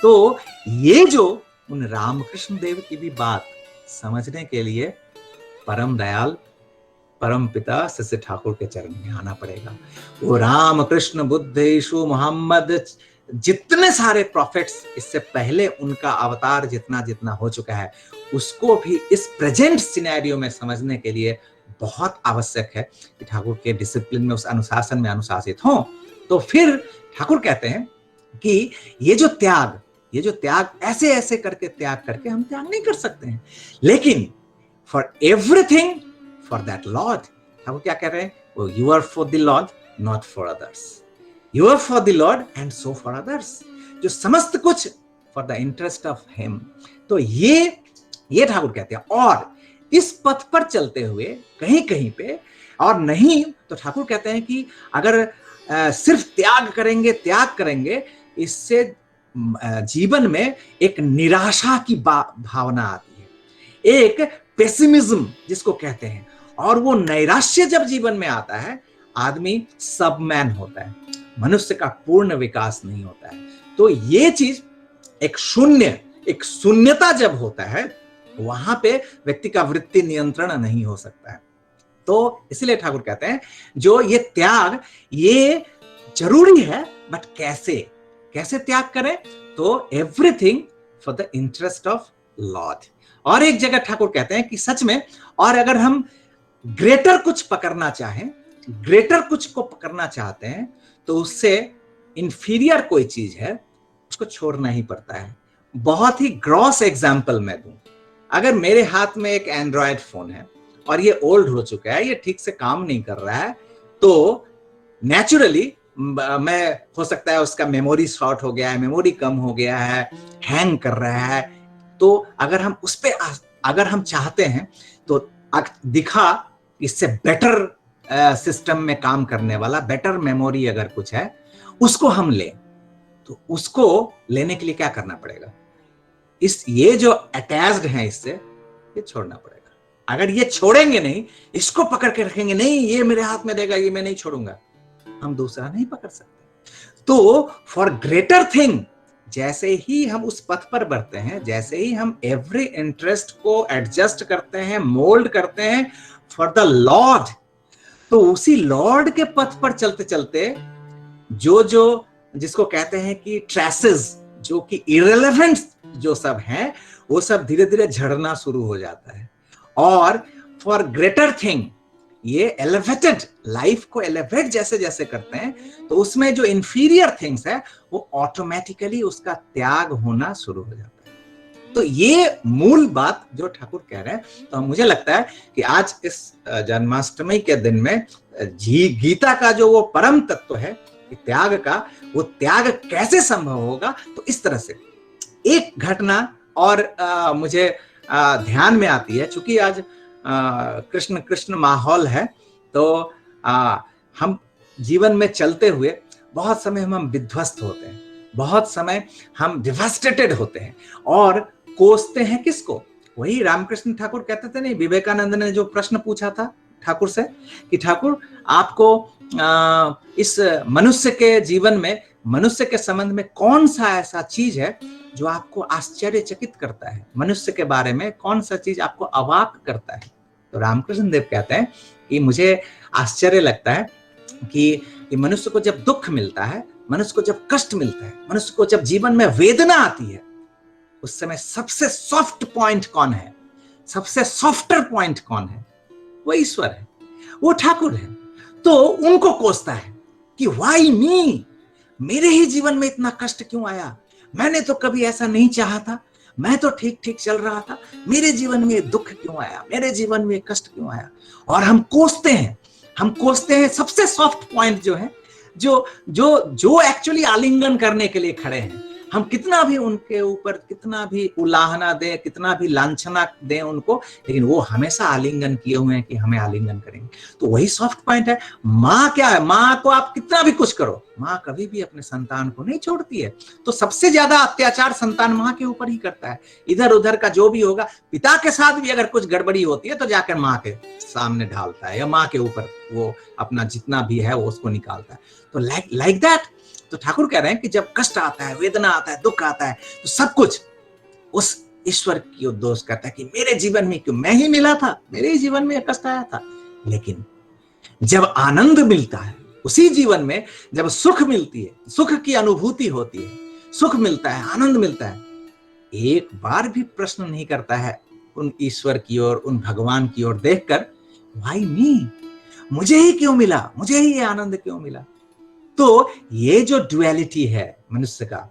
तो ये जो उन रामकृष्ण देव की भी बात समझने के लिए परम दयाल परम पिता शिष्य ठाकुर के चरण में आना पड़ेगा। वो रामकृष्ण, बुद्ध, यीशु, मोहम्मद, जितने सारे प्रॉफिट्स इससे पहले उनका अवतार जितना जितना हो चुका है, उसको भी इस प्रेजेंट सिनेरियो में समझने के लिए बहुत आवश्यक है कि ठाकुर के डिसिप्लिन में, उस अनुशासन में अनुशासित हों। तो फिर ठाकुर कहते हैं कि ये जो त्याग ऐसे ऐसे करके त्याग करके हम त्याग नहीं कर सकते हैं, लेकिन for everything for that lord, Thakur क्या कह रहे हैं? वो you are for the lord, not for others, you are for the lord and so for others, जो समस्त कुछ for the interest of him. तो ये ठाकुर कहते हैं। और इस पथ पर चलते हुए कहीं कहीं पे, और नहीं तो ठाकुर कहते हैं कि अगर सिर्फ त्याग करेंगे, इससे जीवन में एक निराशा की भावना आती है, एक पेसिमिज्म जिसको कहते हैं, और वो नैराश्य जब जीवन में आता है, आदमी सबमैन होता है, मनुष्य का पूर्ण विकास नहीं होता है। तो ये चीज एक शून्यता जब होता है, वहां पे व्यक्ति का वृत्ति नियंत्रण नहीं हो सकता है। तो इसलिए ठाकुर कहते हैं जो ये त्याग, ये जरूरी है, बट कैसे त्याग करें? तो everything for the interest of Lord. और एक जगह ठाकुर कहते हैं कि सच में, और अगर हम ग्रेटर कुछ को पकड़ना चाहते हैं, तो उससे इंफीरियर कोई चीज है उसको छोड़ना ही पड़ता है। बहुत ही ग्रॉस एग्जाम्पल मैं दूं, अगर मेरे हाथ में एक एंड्रॉयड फोन है और ये ओल्ड हो चुका है, ये ठीक से काम नहीं कर रहा है, तो नेचुरली मैं, हो सकता है उसका मेमोरी शॉर्ट हो गया है, मेमोरी कम हो गया है, हैंग कर रहा है, तो अगर हम उस पे अगर हम चाहते हैं तो दिखा इससे बेटर सिस्टम में काम करने वाला, बेटर मेमोरी अगर कुछ है, उसको हम लें, तो उसको लेने के लिए क्या करना पड़ेगा? ये जो अटैच्ड है इससे, ये छोड़ना पड़ेगा। अगर ये छोड़ेंगे नहीं, इसको पकड़ के रखेंगे, नहीं ये मेरे हाथ में देगा, ये मैं नहीं छोड़ूंगा, हम दूसरा नहीं पकड़ सकते। तो फॉर ग्रेटर थिंग, जैसे ही हम उस पथ पर बढ़ते हैं, जैसे ही हम एवरी इंटरेस्ट को एडजस्ट करते हैं, मोल्ड करते हैं फॉर द लॉर्ड, तो उसी लॉर्ड के पथ पर चलते चलते जो जिसको कहते हैं कि ट्रेसेस, जो कि इररिलेवेंट जो सब हैं, वो सब धीरे धीरे झड़ना शुरू हो जाता है। और फॉर ग्रेटर थिंग, ये एलिवेटेड लाइफ को एलिवेट जैसे जैसे करते हैं, तो उसमें जो इंफीरियर थिंग्स है वो ऑटोमेटिकली उसका त्याग होना शुरू हो जाता है। तो ये मूल बात जो ठाकुर कह रहे हैं। तो मुझे लगता है कि आज इस जन्माष्टमी के दिन में गीता का जो वो परम तत्व है, त्याग का, वो त्याग कैसे संभव होगा? तो इस तरह से एक घटना और मुझे ध्यान में आती है, चूंकि आज कृष्ण कृष्ण माहौल है, तो हम जीवन में चलते हुए बहुत समय हम विध्वस्त होते हैं, बहुत समय हम डिवास्टेटेड होते हैं और कोसते हैं किसको? वही रामकृष्ण ठाकुर कहते थे नहीं, विवेकानंद ने जो प्रश्न पूछा था ठाकुर से कि ठाकुर आपको इस मनुष्य के जीवन में, मनुष्य के संबंध में कौन सा ऐसा चीज है जो आपको आश्चर्यचकित करता है? मनुष्य के बारे में कौन सा चीज आपको अवाक करता है? तो रामकृष्ण देव कहते हैं कि मुझे आश्चर्य लगता है कि मनुष्य को जब दुख मिलता है, मनुष्य को जब कष्ट मिलता है, मनुष्य को जब जीवन में वेदना आती है, उस समय सबसे सॉफ्ट पॉइंट कौन है? सबसे सॉफ्टर पॉइंट कौन है? वो ईश्वर है, वो ठाकुर है। तो उनको कोसता है कि व्हाई मी, मेरे ही जीवन में इतना कष्ट क्यों आया? मैंने तो कभी ऐसा नहीं चाहा था, मैं तो ठीक ठीक चल रहा था, मेरे जीवन में दुख क्यों आया? मेरे जीवन में कष्ट क्यों आया? और हम कोसते हैं सबसे सॉफ्ट पॉइंट जो है, जो एक्चुअली आलिंगन करने के लिए खड़े हैं। हम कितना भी उनके ऊपर, कितना भी उलाहना दें, कितना भी लांछना दें उनको, लेकिन वो हमेशा आलिंगन किए हुए हैं कि हमें आलिंगन करेंगे। तो वही सॉफ्ट पॉइंट है। माँ क्या है? माँ को आप कितना भी कुछ करो, माँ कभी भी अपने संतान को नहीं छोड़ती है। तो सबसे ज्यादा अत्याचार संतान माँ के ऊपर ही करता है। इधर उधर का जो भी होगा, पिता के साथ भी अगर कुछ गड़बड़ी होती है तो जाकर माँ के सामने ढालता है या माँ के ऊपर वो अपना जितना भी है वो उसको निकालता है। तो लाइक दैट। तो ठाकुर कह रहे हैं कि जब कष्ट आता है, वेदना आता है, दुख आता है, तो सब कुछ उस ईश्वर की ओर दोष करता है कि मेरे जीवन में क्यों, मैं ही मिला था, मेरे ही जीवन में कष्ट आया था। लेकिन जब आनंद मिलता है उसी जीवन में, जब सुख मिलती है, सुख की अनुभूति होती है, सुख मिलता है, आनंद मिलता है, एक बार भी प्रश्न नहीं करता है उन ईश्वर की ओर, उन भगवान की ओर देखकर, व्हाई मी, मुझे ही क्यों मिला, मुझे ही ये आनंद क्यों मिला? तो ये जो ड्युअलिटी है मनुष्य का,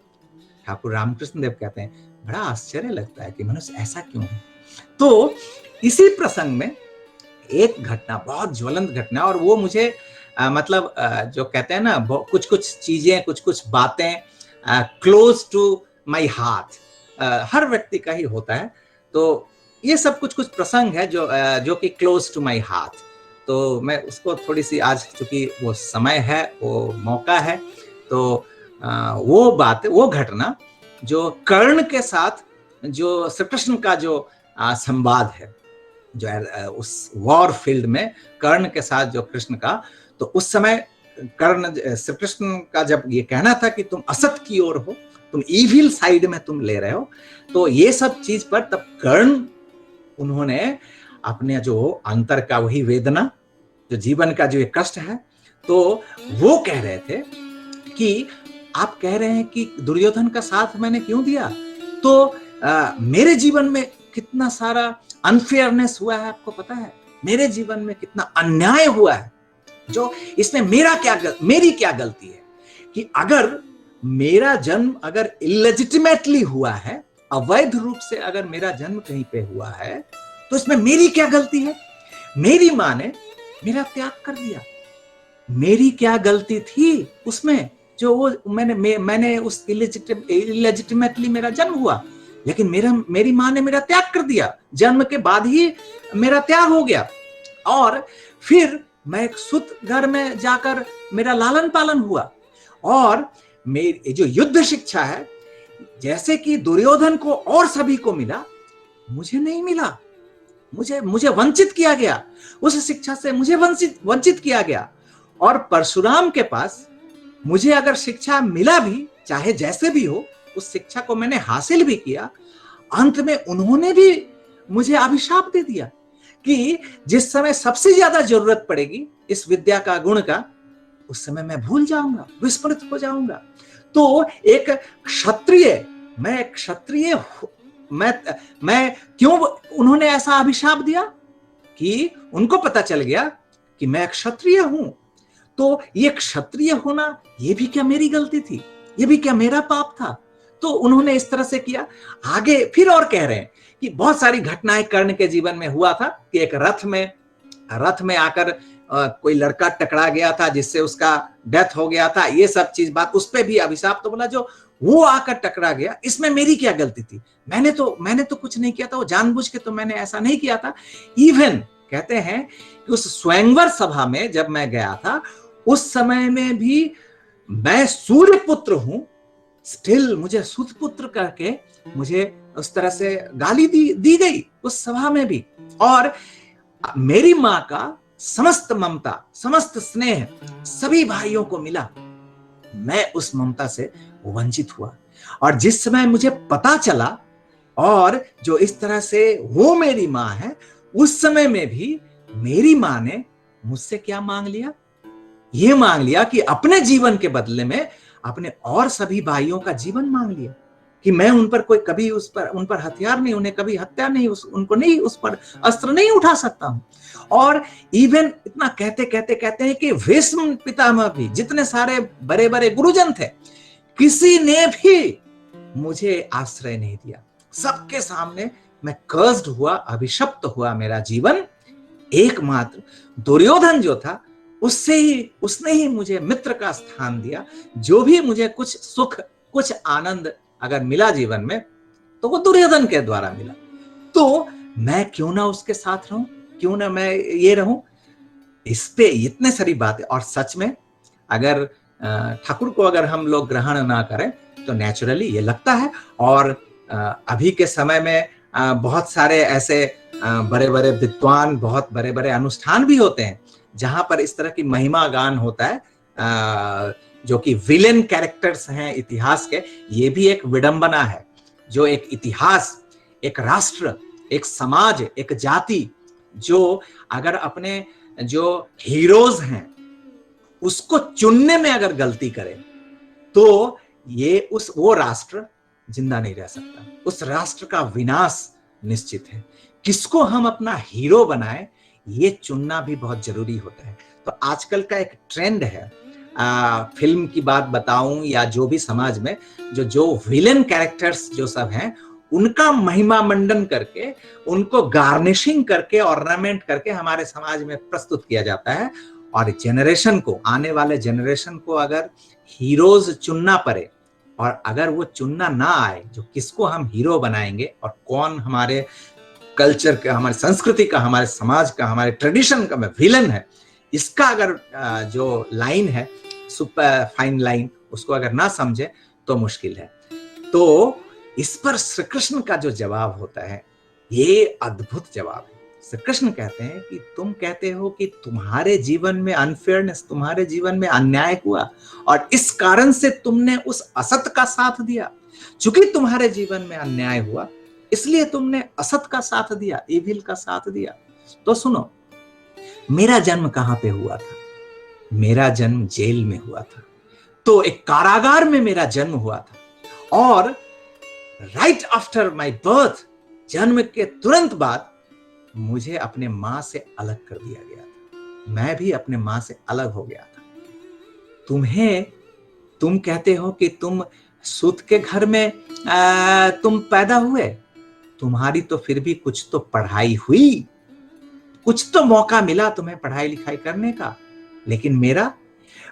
ठाकुर रामकृष्ण देव कहते हैं बड़ा आश्चर्य लगता है कि मनुष्य ऐसा क्यों है। तो इसी प्रसंग में एक घटना, बहुत ज्वलंत घटना, और वो मुझे मतलब जो कहते हैं ना, कुछ कुछ चीजें, कुछ कुछ बातें क्लोज टू माई हार्ट, हर व्यक्ति का ही होता है। तो ये सब कुछ कुछ प्रसंग है जो कि क्लोज टू माई हार्ट। तो मैं उसको थोड़ी सी, आज चूंकि वो समय है, वो मौका है, तो वो बात, वो घटना जो कर्ण के साथ, जो श्री कृष्ण का जो संवाद है, जो उस वॉर फील्ड में कर्ण के साथ जो कृष्ण का, तो उस समय कर्ण, श्री कृष्ण का जब ये कहना था कि तुम असत की ओर हो, तुम इविल साइड में तुम ले रहे हो, तो ये सब चीज पर तब कर्ण, उन्होंने अपने जो अंतर का वही वेदना, जो जीवन का जो एक कष्ट है, तो वो कह रहे थे कि आप कह रहे हैं कि दुर्योधन का साथ मैंने क्यों दिया? तो मेरे जीवन में कितना सारा अनफेयरनेस हुआ है, आपको पता है? मेरे जीवन में कितना अन्याय हुआ है, जो इसमें मेरी क्या गलती है कि अगर मेरा जन्म अगर इलेजिटिमेटली हुआ है, अवैध रूप से अगर मेरा जन्म कहीं पे हुआ है, तो इसमें मेरी क्या गलती है? मेरी माँ ने मेरा त्याग कर दिया, मेरी क्या गलती थी उसमें, जो वो मैंने उस इलेजिटिमेटली मेरा जन्म हुआ, लेकिन मेरी माँ ने मेरा त्याग कर दिया, जन्म के बाद ही मेरा त्याग हो गया, और फिर मैं एक सुत घर में जाकर मेरा लालन पालन हुआ, और मेरी जो युद्ध शिक्षा है, जैसे कि दुर्योधन को और सभी को मिला, मुझे नहीं मिला, मुझे वंचित किया गया, उस शिक्षा से मुझे वंचित किया गया। और परशुराम के पास मुझे अगर शिक्षा मिला भी, चाहे जैसे भी हो, उस शिक्षा को मैंने हासिल भी किया, अंत में उन्होंने भी मुझे अभिशाप दे दिया कि जिस समय सबसे ज्यादा जरूरत पड़ेगी इस विद्या का, गुण का, उस समय मैं भूल जाऊंगा, विस्मृत हो जाऊंगा। तो एक क्षत्रिय, मैं क्यों, उन्होंने ऐसा अभिशाप दिया कि उनको पता चल गया कि मैं क्षत्रिय हूं, तो ये क्षत्रिय होना, ये भी क्या मेरी गलती थी? ये भी क्या मेरा पाप था? तो उन्होंने इस तरह से किया। आगे फिर और कह रहे हैं कि बहुत सारी घटनाएं कर्ण के जीवन में हुआ था कि एक रथ में आकर कोई लड़का टकरा गया था जिससे उसका डेथ हो गया था, ये सब चीज बात, उस पे भी अभिशाप। तो बोला जो वो आकर टकरा गया, इसमें मेरी क्या गलती थी? मैंने तो कुछ नहीं किया था, वो जानबूझ के तो मैंने ऐसा नहीं किया था। इवन कहते हैं कि उस स्वयंवर सभा में जब मैं गया था, उस समय में भी मैं सूर्य पुत्र हूं, स्टिल मुझे सूर्य पुत्र करके मुझे उस तरह से गाली दी गई उस सभा में भी। और मेरी मां का समस्त ममता, समस्त स्नेह सभी भाइयों को मिला, मैं उस ममता से वंचित हुआ। और जिस समय मुझे पता चला, और जो इस तरह से वो मेरी मां है, उस समय में भी मेरी मां ने मुझसे क्या मांग लिया? ये मांग लिया कि अपने जीवन के बदले में अपने और सभी भाइयों का जीवन मांग लिया, कि मैं उन पर कोई कभी उन पर हथियार नहीं, उन्हें कभी हत्या नहीं, उनको नहीं, उस पर अस्त्र नहीं उठा सकता हूं। और इवन इतना कहते हैं कि भीष्म पितामह भी, जितने सारे बड़े बड़े गुरुजन थे, किसी ने भी मुझे आश्रय नहीं दिया। सबके सामने मैं कर्स्ड हुआ, अभिशप्त हुआ मेरा जीवन। एकमात्र दुर्योधन जो था, उसने ही मुझे मित्र का स्थान दिया। जो भी मुझे कुछ सुख, कुछ आनंद अगर मिला जीवन में, तो वो दुर्योधन के द्वारा मिला। तो मैं क्यों ना उसके साथ रहूं, क्यों ना मैं ये रहूं? इस पे इतने सारी बातें। और सच में अगर ठाकुर को अगर हम लोग ग्रहण ना करें तो नेचुरली ये लगता है। और अभी के समय में बहुत सारे ऐसे बड़े बड़े विद्वान, बहुत बड़े बड़े अनुष्ठान भी होते हैं जहां पर इस तरह की महिमा गान होता है, जो कि विलेन कैरेक्टर्स हैं इतिहास के। ये भी एक विडंबना है, जो एक इतिहास, एक राष्ट्र, एक समाज, एक जाति, जो अगर अपने जो हीरोज हैं उसको चुनने में अगर गलती करे, तो ये वो राष्ट्र जिंदा नहीं रह सकता। उस राष्ट्र का विनाश निश्चित है। किसको हम अपना हीरो बनाए, ये चुनना भी बहुत जरूरी होता है। तो आजकल का एक ट्रेंड है, फिल्म की बात बताऊं या जो भी समाज में जो विलेन कैरेक्टर्स जो सब हैं, उनका महिमा मंडन करके, उनको गार्निशिंग करके, ऑर्नामेंट करके हमारे समाज में प्रस्तुत किया जाता है। और जेनरेशन को, आने वाले जेनरेशन को अगर हीरोज चुनना पड़े, और अगर वो चुनना ना आए, जो किसको हम हीरो बनाएंगे और कौन हमारे कल्चर का, हमारी संस्कृति का, हमारे समाज का, हमारे ट्रेडिशन का में विलन है, इसका अगर जो लाइन है, सुपर फाइन लाइन, उसको अगर ना समझे तो मुश्किल है। तो इस पर श्री कृष्ण का जो जवाब होता है, ये अद्भुत जवाब है। श्री कृष्ण कहते हैं कि तुम कहते हो कि तुम्हारे जीवन में अनफेयरनेस, तुम्हारे जीवन में अन्याय हुआ, और इस कारण से तुमने उस असत का साथ दिया। चूंकि तुम्हारे जीवन में अन्याय हुआ, इसलिए तुमने असत का साथ दिया, इविल का साथ दिया। तो सुनो, मेरा जन्म कहां पे हुआ था? मेरा जन्म जेल में हुआ था। तो एक कारागार में मेरा जन्म हुआ था, और राइट आफ्टर माय बर्थ, जन्म के तुरंत बाद मुझे अपने मां से अलग कर दिया गया था। मैं भी अपने मां से अलग हो गया था। तुम कहते हो कि तुम सूत के घर में तुम पैदा हुए, तुम्हारी तो फिर भी कुछ तो पढ़ाई हुई, कुछ तो मौका मिला तुम्हें पढ़ाई लिखाई करने का। लेकिन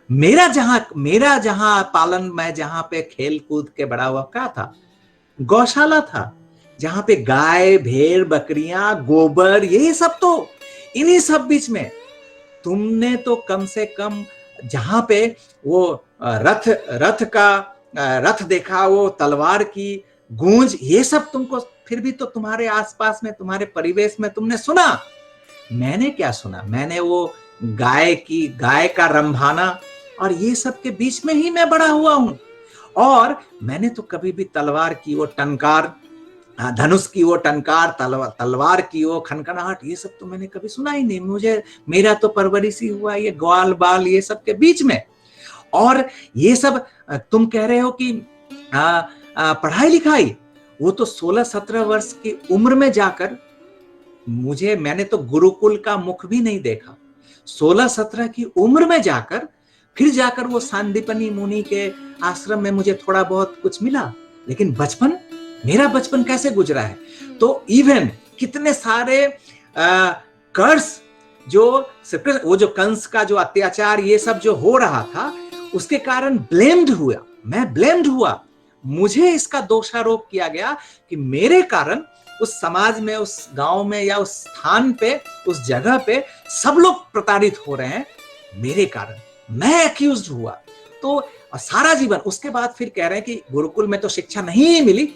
मेरा जहां पालन, मैं जहां पे खेल कूद के बड़ा हुआ, क्या था? गौशाला था, जहां पे गाय, भेड़, बकरियां, गोबर, ये सब, तो इन्हीं सब बीच में तुमने तो कम से कम जहां पे वो रथ देखा, वो तलवार की गूंज, ये सब तुमको फिर भी तो तुम्हारे आसपास में, तुम्हारे परिवेश में तुमने सुना। मैंने क्या सुना? मैंने वो गाय का रंभाना और ये सब के बीच में ही मैं बड़ा हुआ हूं। और मैंने तो कभी भी तलवार की वो टंकार, धनुष की वो टंकार, तलवार की वो खनखनाहट, ये सब तो मैंने कभी सुना ही नहीं। मेरा तो परवरिश ही हुआ ये ग्वाल बाल, ये सब के बीच में। और ये सब तुम कह रहे हो कि पढ़ाई लिखाई, वो तो 16-17 वर्ष की उम्र में जाकर मैंने तो गुरुकुल का मुख भी नहीं देखा। 16-17 की उम्र में फिर जाकर वो सांदीपनी मुनि के आश्रम में मुझे थोड़ा बहुत कुछ मिला। लेकिन मेरा बचपन कैसे गुजरा है? तो इवन कितने सारे कर्स, जो वो जो कंस का जो अत्याचार ये सब जो हो रहा था, उसके कारण ब्लेम्ड हुआ, मैं ब्लेम्ड हुआ, मुझे इसका दोषारोप किया गया कि मेरे कारण उस समाज में, उस गांव में या उस स्थान पे, उस जगह पे सब लोग प्रताड़ित हो रहे हैं मेरे कारण, मैं एक्यूज्ड हुआ। तो सारा जीवन, उसके बाद फिर कह रहे हैं कि गुरुकुल में तो शिक्षा नहीं मिली।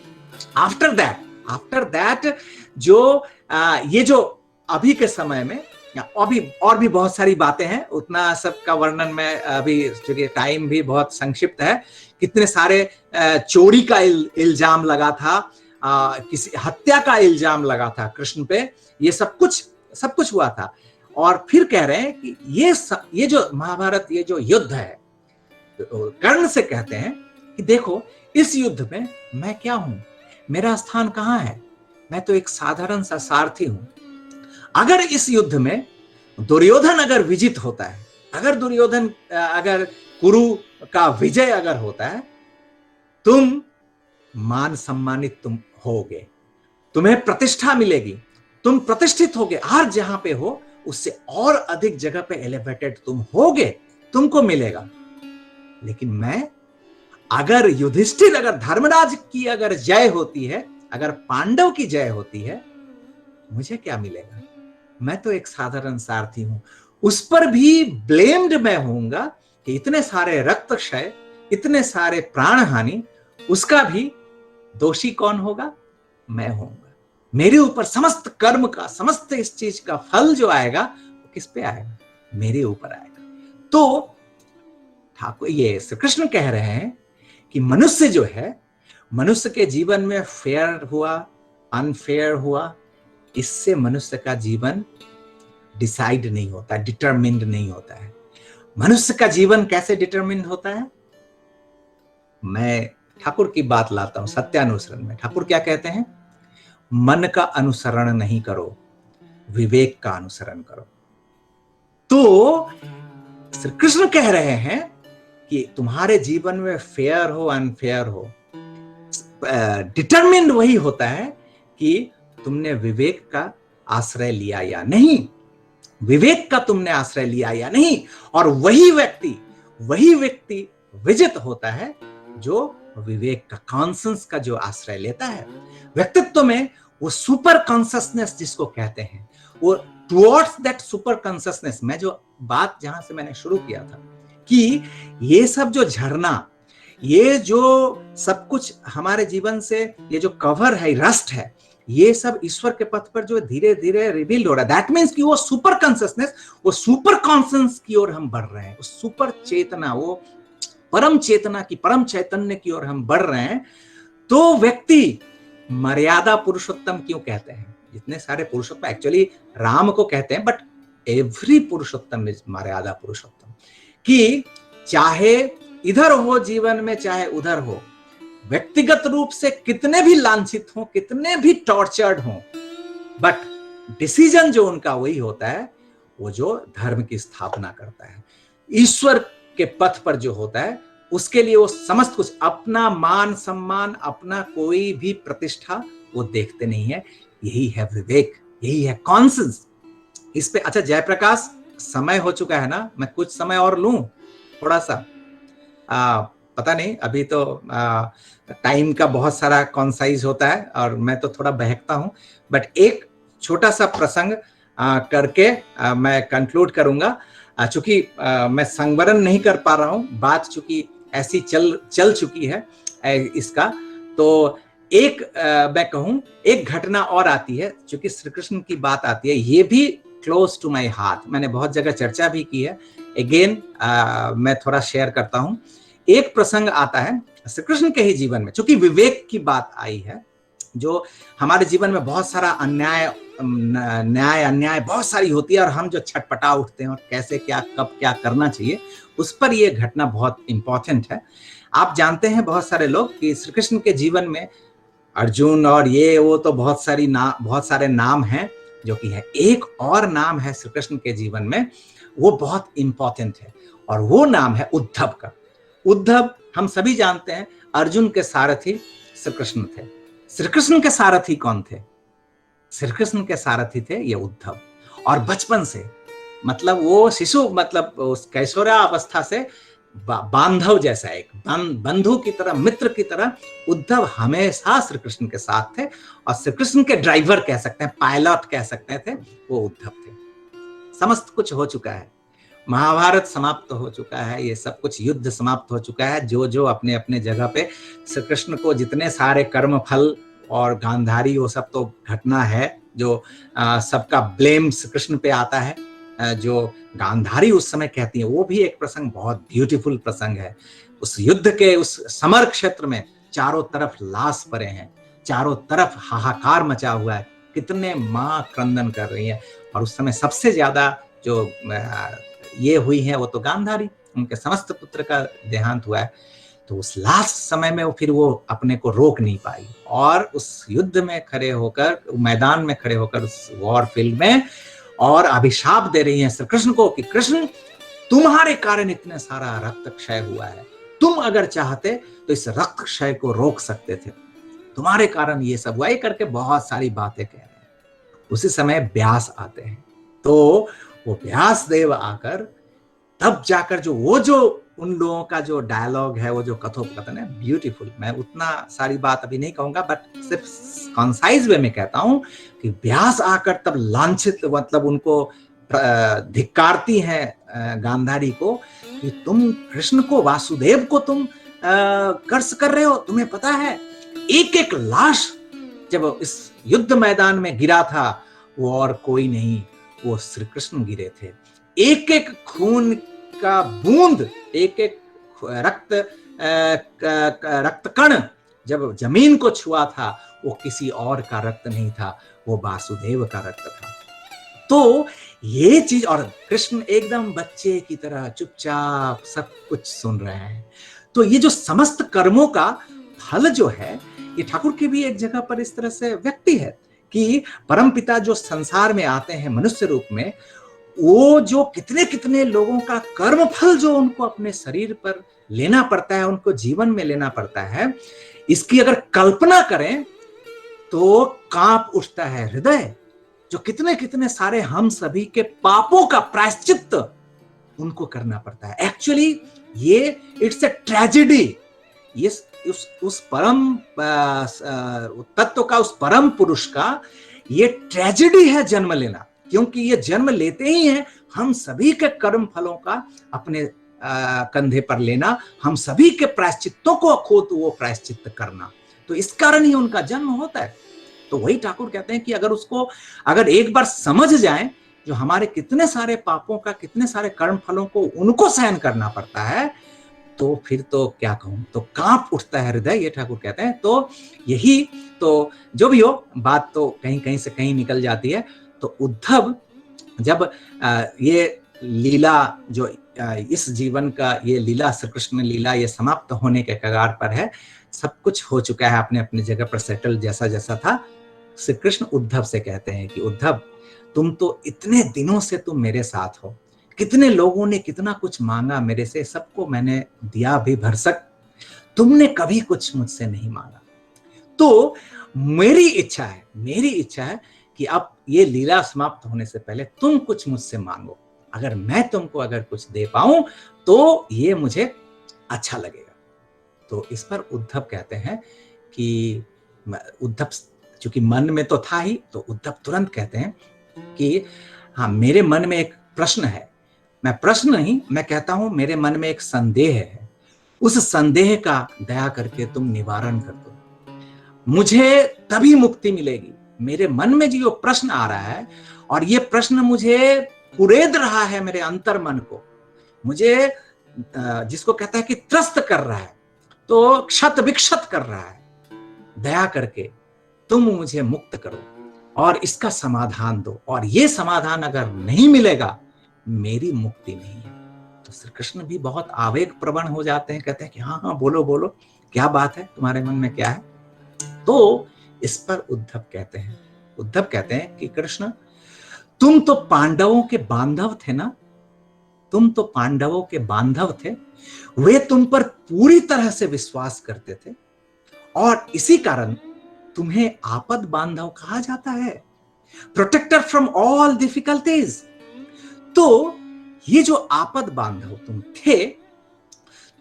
आफ्टर दैट जो ये जो अभी के समय में अभी और भी बहुत सारी बातें हैं, उतना सबका वर्णन में अभी, चूंकि टाइम भी बहुत संक्षिप्त है, कितने सारे चोरी का इल्जाम लगा था, किसी हत्या का इल्जाम लगा था कृष्ण पे, ये सब कुछ हुआ था। और फिर कह रहे हैं कि ये जो महाभारत, ये जो युद्ध है, कर्ण से कहते हैं कि देखो इस युद्ध में मैं क्या हूं, मेरा स्थान कहां है, मैं तो एक साधारण सा सारथी हूं। अगर इस युद्ध में दुर्योधन अगर विजित होता है, अगर कुरु का विजय अगर होता है, तुम मान सम्मानित तुम होगे, तुम्हें प्रतिष्ठा मिलेगी, तुम प्रतिष्ठित होगे, हर जहां पे हो उससे और अधिक जगह पे एलिवेटेड तुम होगे, तुमको मिलेगा। लेकिन मैं, अगर युधिष्ठिर, अगर धर्मराज की अगर जय होती है, अगर पांडव की जय होती है, मुझे क्या मिलेगा, मैं तो एक साधारण सारथी हूं। उस पर भी ब्लेम्ड मैं होऊंगा कि इतने सारे रक्त क्षय, इतने सारे प्राण हानि, उसका भी दोषी कौन होगा, मैं होऊंगा। मेरे ऊपर समस्त कर्म का, समस्त इस चीज का फल जो आएगा वो किस पे आएगा, मेरे ऊपर आएगा। तो ठाकुर, ये श्री कृष्ण कह रहे हैं कि मनुष्य जो है, मनुष्य के जीवन में फेयर हुआ, अनफेयर हुआ, इससे मनुष्य का जीवन डिसाइड नहीं होता, डिटरमिन्ड नहीं होता है। मनुष्य का जीवन कैसे डिटरमिन्ड होता है? मैं ठाकुर की बात लाता हूं, सत्यानुसरण में ठाकुर क्या कहते हैं? मन का अनुसरण नहीं करो, विवेक का अनुसरण करो। तो श्री कृष्ण कह रहे हैं कि तुम्हारे जीवन में फेयर हो, अनफेयर हो, डिटरमिन्ड वही होता है कि तुमने विवेक का आश्रय लिया या नहीं, विवेक का तुमने आश्रय लिया या नहीं। और वही व्यक्ति विजित होता है जो विवेक का, कॉन्शियस का जो आश्रय लेता है। व्यक्तित्व में वो सुपर कॉन्शियसनेस जिसको कहते हैं, वो टुवर्ड्स दैट सुपर कॉन्शियसनेस, मैं जो बात जहां से मैंने शुरू किया था कि ये सब जो झरना, ये जो सब कुछ हमारे जीवन से, ये जो कवर है, रस्ट है, ये सब ईश्वर के पथ पर जो धीरे धीरे रिवील्ड हो रहा है। दैट मीन्स कि वो सुपर कॉन्शियसनेस, वो सुपर कॉन्शियस की ओर हम बढ़ रहे हैं, वो सुपर चेतना, वो परम चेतना की, परम चैतन्य की ओर हम बढ़ रहे हैं। तो व्यक्ति मर्यादा पुरुषोत्तम क्यों कहते हैं? जितने सारे पुरुषोत्तम एक्चुअली राम को कहते हैं, बट एवरी पुरुषोत्तम इज मर्यादा पुरुषोत्तम। कि चाहे इधर हो जीवन में, चाहे उधर हो, व्यक्तिगत रूप से कितने भी लांछित हो, कितने भी टॉर्चर्ड हो, बट डिसीजन जो उनका वही होता है, वो जो धर्म की स्थापना करता है, ईश्वर के पथ पर जो होता है, उसके लिए वो समस्त कुछ, अपना मान सम्मान, अपना कोई भी प्रतिष्ठा वो देखते नहीं है। यही है विवेक, यही है कॉन्शियस। इस पे अच्छा जयप्रकाश, समय हो चुका है ना, मैं कुछ समय और लूं थोड़ा सा, पता नहीं, अभी तो टाइम का बहुत सारा कॉन्साइज होता है और मैं तो थोड़ा बहकता हूं, बट एक छोटा सा प्रसंग करके मैं कंक्लूड करूंगा। चूंकि मैं संवरण नहीं कर पा रहा हूं, बात चूंकि ऐसी चल चुकी है इसका, तो एक मैं कहूं, एक घटना और आती है, चूंकि श्री कृष्ण की बात आती है, ये भी क्लोज टू माई हार्ट, मैंने बहुत जगह चर्चा भी की है। अगेन मैं थोड़ा शेयर करता हूं। एक प्रसंग आता है श्री कृष्ण के ही जीवन में, चूंकि विवेक की बात आई है, जो हमारे जीवन में बहुत सारा न्याय अन्याय बहुत सारी होती है, और हम जो छटपटा उठते हैं और कैसे क्या, कब क्या करना चाहिए, उस पर यह घटना बहुत इंपॉर्टेंट है। आप जानते हैं बहुत सारे लोग कि श्री कृष्ण के जीवन में अर्जुन और ये वो तो बहुत सारे नाम हैं जो कि है। एक और नाम है श्री कृष्ण के जीवन में, वो बहुत इंपॉर्टेंट है, और वो नाम है उद्धव का। उद्धव हम सभी जानते हैं, अर्जुन के सारथी श्री कृष्ण थे। श्री कृष्ण के सारथी कौन थे? श्री कृष्ण के सारथी थे ये उद्धव। और बचपन से मतलब वो शिशु, मतलब उस कैशोरावस्था से बांधव जैसा, एक बंधु की तरह, मित्र की तरह उद्धव हमेशा श्री कृष्ण के साथ थे, और श्री कृष्ण के ड्राइवर कह सकते हैं, पायलट कह सकते थे, वो उद्धव थे। समस्त कुछ हो चुका है, महाभारत समाप्त हो चुका है, ये सब कुछ युद्ध समाप्त हो चुका है। जो जो अपने अपने जगह पे श्री कृष्ण को जितने सारे कर्म फल और गांधारी, वो सब तो घटना है, जो सबका ब्लेम श्री कृष्ण पे आता है। जो गांधारी उस समय कहती है, वो भी एक प्रसंग, बहुत ब्यूटीफुल प्रसंग है। उस युद्ध के उस समर क्षेत्र में चारों तरफ लाश पड़े हैं, चारों तरफ हाहाकार मचा हुआ है, कितने माँ क्रंदन कर रही है, और उस समय सबसे ज्यादा जो ये हुई है वो तो गांधारी, उनके समस्त पुत्र का देहांत हुआ है। तो उस लास्ट समय में फिर वो अपने को रोक नहीं पाई, और उस युद्ध में खड़े होकर, मैदान में खड़े होकर, उस वॉर फील्ड में, और अभिशाप दे रही है श्री कृष्ण को कि कृष्ण, तुम्हारे कारण इतने सारा रक्त क्षय हुआ है, तुम अगर चाहते तो इस रक्त क्षय को रोक सकते थे, तुम्हारे कारण ये सब हुआ, ये करके बहुत सारी बातें कह रहे हैं। उसी समय व्यास आते हैं, तो वो व्यास देव आकर तब जाकर जो वो जो उन लोगों का जो डायलॉग है, वो जो कथोपकथन है, ब्यूटीफुल। मैं उतना सारी बात अभी नहीं कहूंगा, बट सिर्फ कॉन्साइज वे में कहता हूं कि व्यास आकर तब लांछित, मतलब उनको धिक्कारती हैं गांधारी को, कि तुम कृष्ण को, वासुदेव को तुम कर्ष कर रहे हो, तुम्हें पता है एक एक लाश जब इस युद्ध मैदान में गिरा था, वो और कोई नहीं, वो श्री कृष्ण गिरे थे। एक एक खून का बूंद, एक एक रक्त कण जब जमीन को छुआ था, वो किसी और का रक्त नहीं था, वो वासुदेव का रक्त था। तो ये चीज, और कृष्ण एकदम बच्चे की तरह चुपचाप सब कुछ सुन रहे हैं। तो ये जो समस्त कर्मों का फल जो है, ये ठाकुर की भी एक जगह पर इस तरह से व्यक्ति है कि परमपिता जो संसार में आते हैं मनुष्य रूप में, वो जो कितने कितने लोगों का कर्म फल जो उनको अपने शरीर पर लेना पड़ता है, उनको जीवन में लेना पड़ता है, इसकी अगर कल्पना करें तो कांप उठता है हृदय। जो कितने कितने सारे हम सभी के पापों का प्रायश्चित उनको करना पड़ता है। एक्चुअली ये इट्स ए ट्रेजेडी। ये उस परम तत्व का, उस परम पुरुष का ये ट्रेजेडी है जन्म लेना, क्योंकि ये जन्म लेते ही हैं हम सभी के कर्म फलों का अपने कंधे पर लेना, हम सभी के प्रायश्चित्तों को खुद वो प्रायश्चित्त करना। तो इस कारण ही उनका जन्म होता है। तो वही ठाकुर कहते हैं कि अगर एक बार समझ जाएं जो हमारे कितने सारे पापों का, कितने सारे कर्म फलों को उनको सहन करना पड़ता है, तो फिर तो क्या कहूं, तो कांप उठता है हृदय, ये ठाकुर कहते हैं। तो यही तो जो भी हो, बात तो कहीं कहीं से कहीं निकल जाती है। तो उद्धव जब ये लीला जो इस जीवन का, ये लीला श्री कृष्ण लीला, ये समाप्त होने के कगार पर है, सब कुछ हो चुका है, अपने अपने जगह पर सेटल जैसा जैसा था। श्री कृष्ण उद्धव से कहते हैं कि उद्धव, तुम तो इतने दिनों से तुम मेरे साथ हो, कितने लोगों ने कितना कुछ मांगा मेरे से, सबको मैंने दिया भी भरसक, तुमने कभी कुछ मुझसे नहीं मांगा। तो मेरी इच्छा है कि अब ये लीला समाप्त होने से पहले तुम कुछ मुझसे मांगो। अगर मैं तुमको अगर कुछ दे पाऊं तो ये मुझे अच्छा लगेगा। तो इस पर उद्धव कहते हैं कि उद्धव चूंकि मन में तो था ही, तो उद्धव तुरंत कहते हैं कि हाँ, मेरे मन में एक प्रश्न है। मैं प्रश्न नहीं, मैं कहता हूं मेरे मन में एक संदेह है, उस संदेह का दया करके तुम निवारण कर दो, मुझे तभी मुक्ति मिलेगी। मेरे मन में जो प्रश्न आ रहा है, और ये प्रश्न मुझे कुरेद रहा है मेरे अंतर मन को, मुझे जिसको कहता है कि त्रस्त कर रहा है, तो क्षत विक्षत कर रहा है, दया करके तुम मुझे मुक्त करो और इसका समाधान दो, और ये समाधान अगर नहीं मिलेगा मेरी मुक्ति नहीं है। तो श्री कृष्ण भी बहुत आवेग प्रवण हो जाते हैं, कहते हैं कि हाँ हाँ बोलो बोलो, क्या बात है, तुम्हारे मन में क्या है। तो इस पर उद्धव कहते हैं कि कृष्ण, तुम तो पांडवों के बांधव थे ना, तुम तो पांडवों के बांधव थे, वे तुम पर पूरी तरह से विश्वास करते थे, और इसी कारण तुम्हें आपद बांधव कहा जाता है, प्रोटेक्टर फ्रॉम ऑल डिफिकल्टीज। तो ये जो आपद बांधव तुम थे,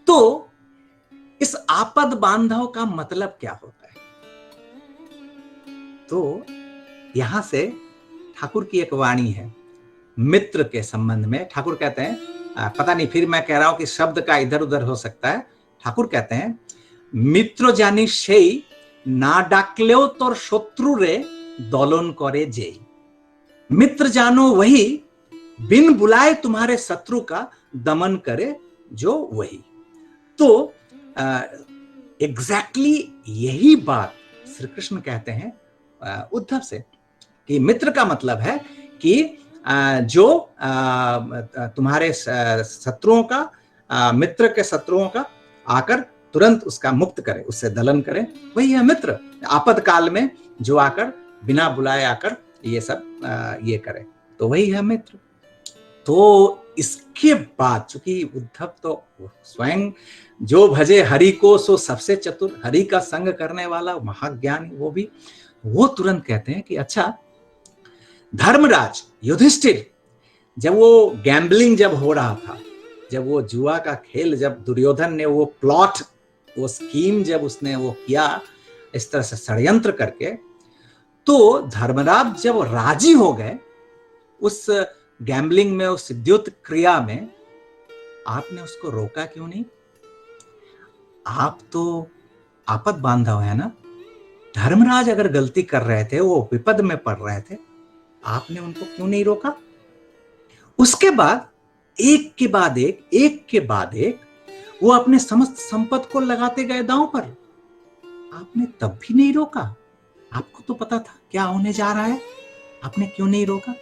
तो इस आपद बांधव का मतलब क्या होता है? तो यहां से ठाकुर की एक वाणी है मित्र के संबंध में। ठाकुर कहते हैं, पता नहीं फिर मैं कह रहा हूं कि शब्द का इधर उधर हो सकता है। ठाकुर कहते हैं, मित्र जानी সেই ना डाकलेও तोर शत्रु रे दलन करे जेई। मित्र जानो वही, बिन बुलाए तुम्हारे शत्रु का दमन करे जो वही। तो एग्जैक्टली यही बात श्री कृष्ण कहते हैं उद्धव से, कि मित्र का मतलब है कि जो तुम्हारे शत्रुओं का, मित्र के शत्रुओं का आकर तुरंत उसका मुक्त करे, उससे दलन करे, वही है मित्र। आपद काल में जो आकर बिना बुलाए आकर ये सब ये करे, तो वही है मित्र। तो इसके बाद चूंकि उद्धव तो स्वयं जो भजे हरि को सो सबसे चतुर, हरि का संग करने वाला महाज्ञानी, वो तुरंत कहते हैं कि अच्छा, धर्मराज युधिष्ठिर जब वो गैम्बलिंग जब हो रहा था, जब वो जुआ का खेल, जब दुर्योधन ने वो प्लॉट, वो स्कीम जब उसने वो किया इस तरह से षड्यंत्र करके, तो धर्मराज जब राजी हो गए उस गैम्बलिंग में, उस सिद्ध्योत क्रिया में, आपने उसको रोका क्यों नहीं? आप तो आपद बांधव है ना। धर्मराज अगर गलती कर रहे थे, वो विपद में पड़ रहे थे, आपने उनको क्यों नहीं रोका? उसके बाद एक के बाद एक वो अपने समस्त संपत्ति को लगाते गए दांव पर, आपने तब भी नहीं रोका। आपको तो पता था क्या होने जा रहा है, आपने क्यों नहीं रोका?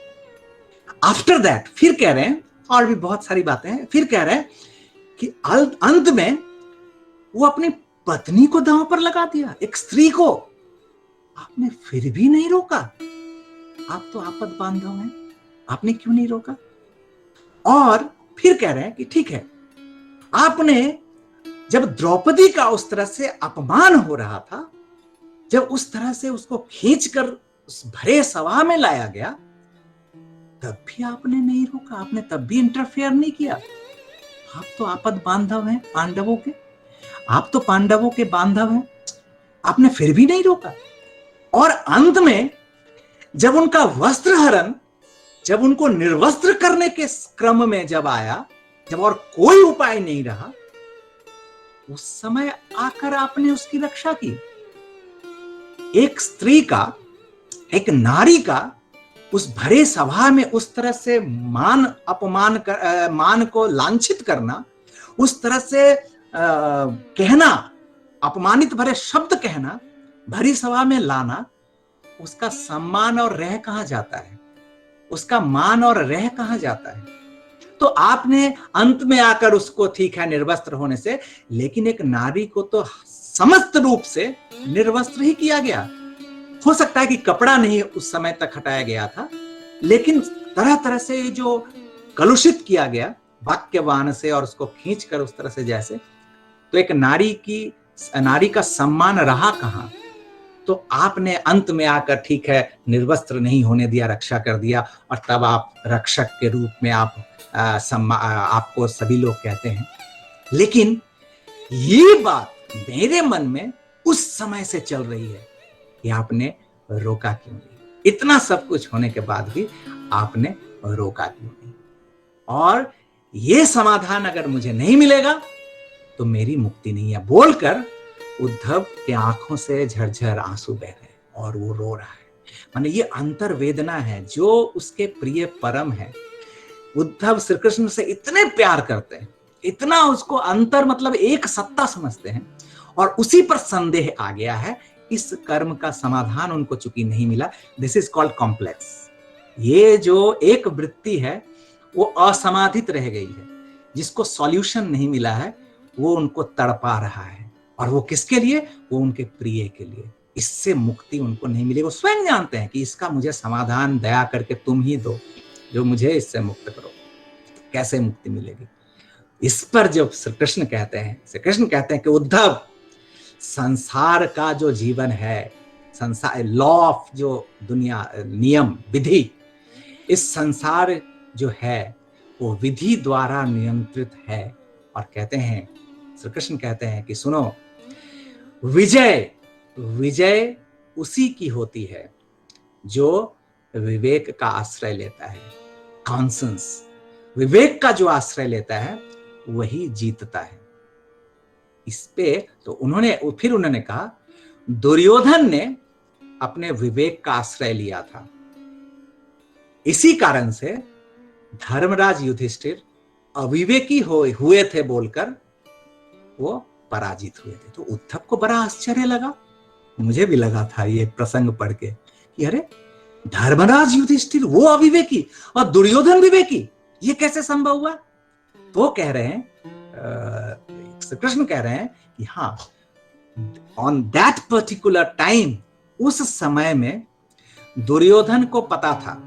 आफ्टर दैट फिर कह रहे हैं, और भी बहुत सारी बातें हैं, फिर कह रहे हैं कि अंत में वो अपनी पत्नी को दांव पर लगा दिया, एक स्त्री को, आपने फिर भी नहीं रोका। आप तो आपद बांधव हैं, आपने क्यों नहीं रोका? और फिर कह रहे हैं कि ठीक है, आपने जब द्रौपदी का उस तरह से अपमान हो रहा था, जब उस तरह से उसको खींचकर उस भरे सभा में लाया गया, तब भी आपने नहीं रोका, आपने तब भी इंटरफेयर नहीं किया। आप तो आपद बांधव हैं पांडवों के, आप तो पांडवों के बांधव हैं, आपने फिर भी नहीं रोका। और अंत में जब उनका वस्त्र हरण, जब उनको निर्वस्त्र करने के क्रम में जब आया, जब और कोई उपाय नहीं रहा, उस समय आकर आपने उसकी रक्षा की। एक स्त्री का, एक नारी का उस भरे सभा में उस तरह से मान को लांछित करना, उस तरह से कहना, अपमानित भरे शब्द कहना, भरी सभा में लाना, उसका सम्मान और रह कहां जाता है, उसका मान और रह कहां जाता है? तो आपने अंत में आकर उसको, ठीक है निर्वस्त्र होने से, लेकिन एक नारी को तो समस्त रूप से निर्वस्त्र ही किया गया। हो सकता है कि कपड़ा नहीं उस समय तक हटाया गया था, लेकिन तरह तरह से जो कलुषित किया गया वाक्यवान से, और उसको खींचकर उस तरह से जैसे, तो एक नारी का सम्मान रहा कहां? तो आपने अंत में आकर, ठीक है निर्वस्त्र नहीं होने दिया, रक्षा कर दिया, और तब आप रक्षक के रूप में आपको सभी लोग कहते हैं। लेकिन ये बात मेरे मन में उस समय से चल रही है कि आपने रोका क्यों नहीं? इतना सब कुछ होने के बाद भी आपने रोका क्यों नहीं? और ये समाधान अगर मुझे नहीं मिलेगा तो मेरी मुक्ति नहीं है, बोलकर उद्धव के आंखों से झरझर आंसू बह रहे और वो रो रहा है। माने ये अंतर वेदना है जो उसके प्रिय परम है। उद्धव श्री कृष्ण से इतने प्यार करते हैं, इतना उसको अंतर मतलब एक सत्ता समझते हैं, और उसी पर संदेह आ गया है। इस कर्म का समाधान उनको चूंकि नहीं मिला, दिस इज कॉल्ड कॉम्प्लेक्स। ये जो एक वृत्ति है वो असमाधित रह गई है, जिसको सॉल्यूशन नहीं मिला है, वो उनको तड़पा रहा है। और वो किसके लिए? वो उनके प्रिय के लिए। इससे मुक्ति उनको नहीं मिलेगी। वो स्वयं जानते हैं कि इसका मुझे समाधान दया करके तुम ही दो, जो मुझे इससे मुक्त करो। कैसे मुक्ति मिलेगी? इस पर जब श्री कृष्ण कहते हैं कि उद्धव, संसार का जो जीवन है, संसार लॉ ऑफ जो दुनिया, नियम विधि, इस संसार जो है वो विधि द्वारा नियंत्रित है। और कहते हैं, श्री कृष्ण कहते हैं कि सुनो, विजय विजय उसी की होती है जो विवेक का आश्रय लेता है। कॉन्सेंस, विवेक का जो आश्रय लेता है वही जीतता है। इस पे तो फिर उन्होंने कहा, दुर्योधन ने अपने विवेक का आश्रय लिया था, इसी कारण से धर्मराज युधिष्ठिर अविवेकी हुए थे बोलकर वो पराजित हुए थे। तो उद्धव को बड़ा आश्चर्य लगा, मुझे भी लगा था ये प्रसंग पढ़ के कि अरे, धर्मराज युधिष्ठिर वो अविवेकी और दुर्योधन विवेकी, ये कैसे संभव हुआ? तो कह रहे हैं, कृष्ण कह रहे हैं कि हाँ, ऑन दैट पर्टिकुलर टाइम, उस समय में दुर्योधन को पता था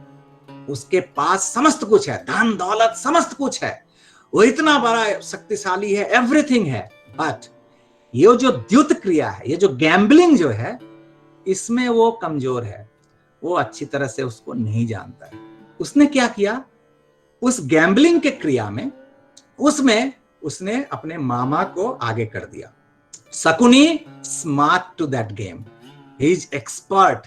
उसके पास समस्त कुछ है, धन दौलत समस्त कुछ है, वो इतना बड़ा शक्तिशाली है, एवरीथिंग है, बट ये जो द्युत क्रिया है, ये जो गैम्बलिंग जो है, इसमें वो कमजोर है, वो अच्छी तरह से उसको नहीं जानता है। उसने क्या किया, उस गैम्बलिंग के क्रिया में उसमें उसने अपने मामा को आगे कर दिया। Shakuni smart to that game, he is expert,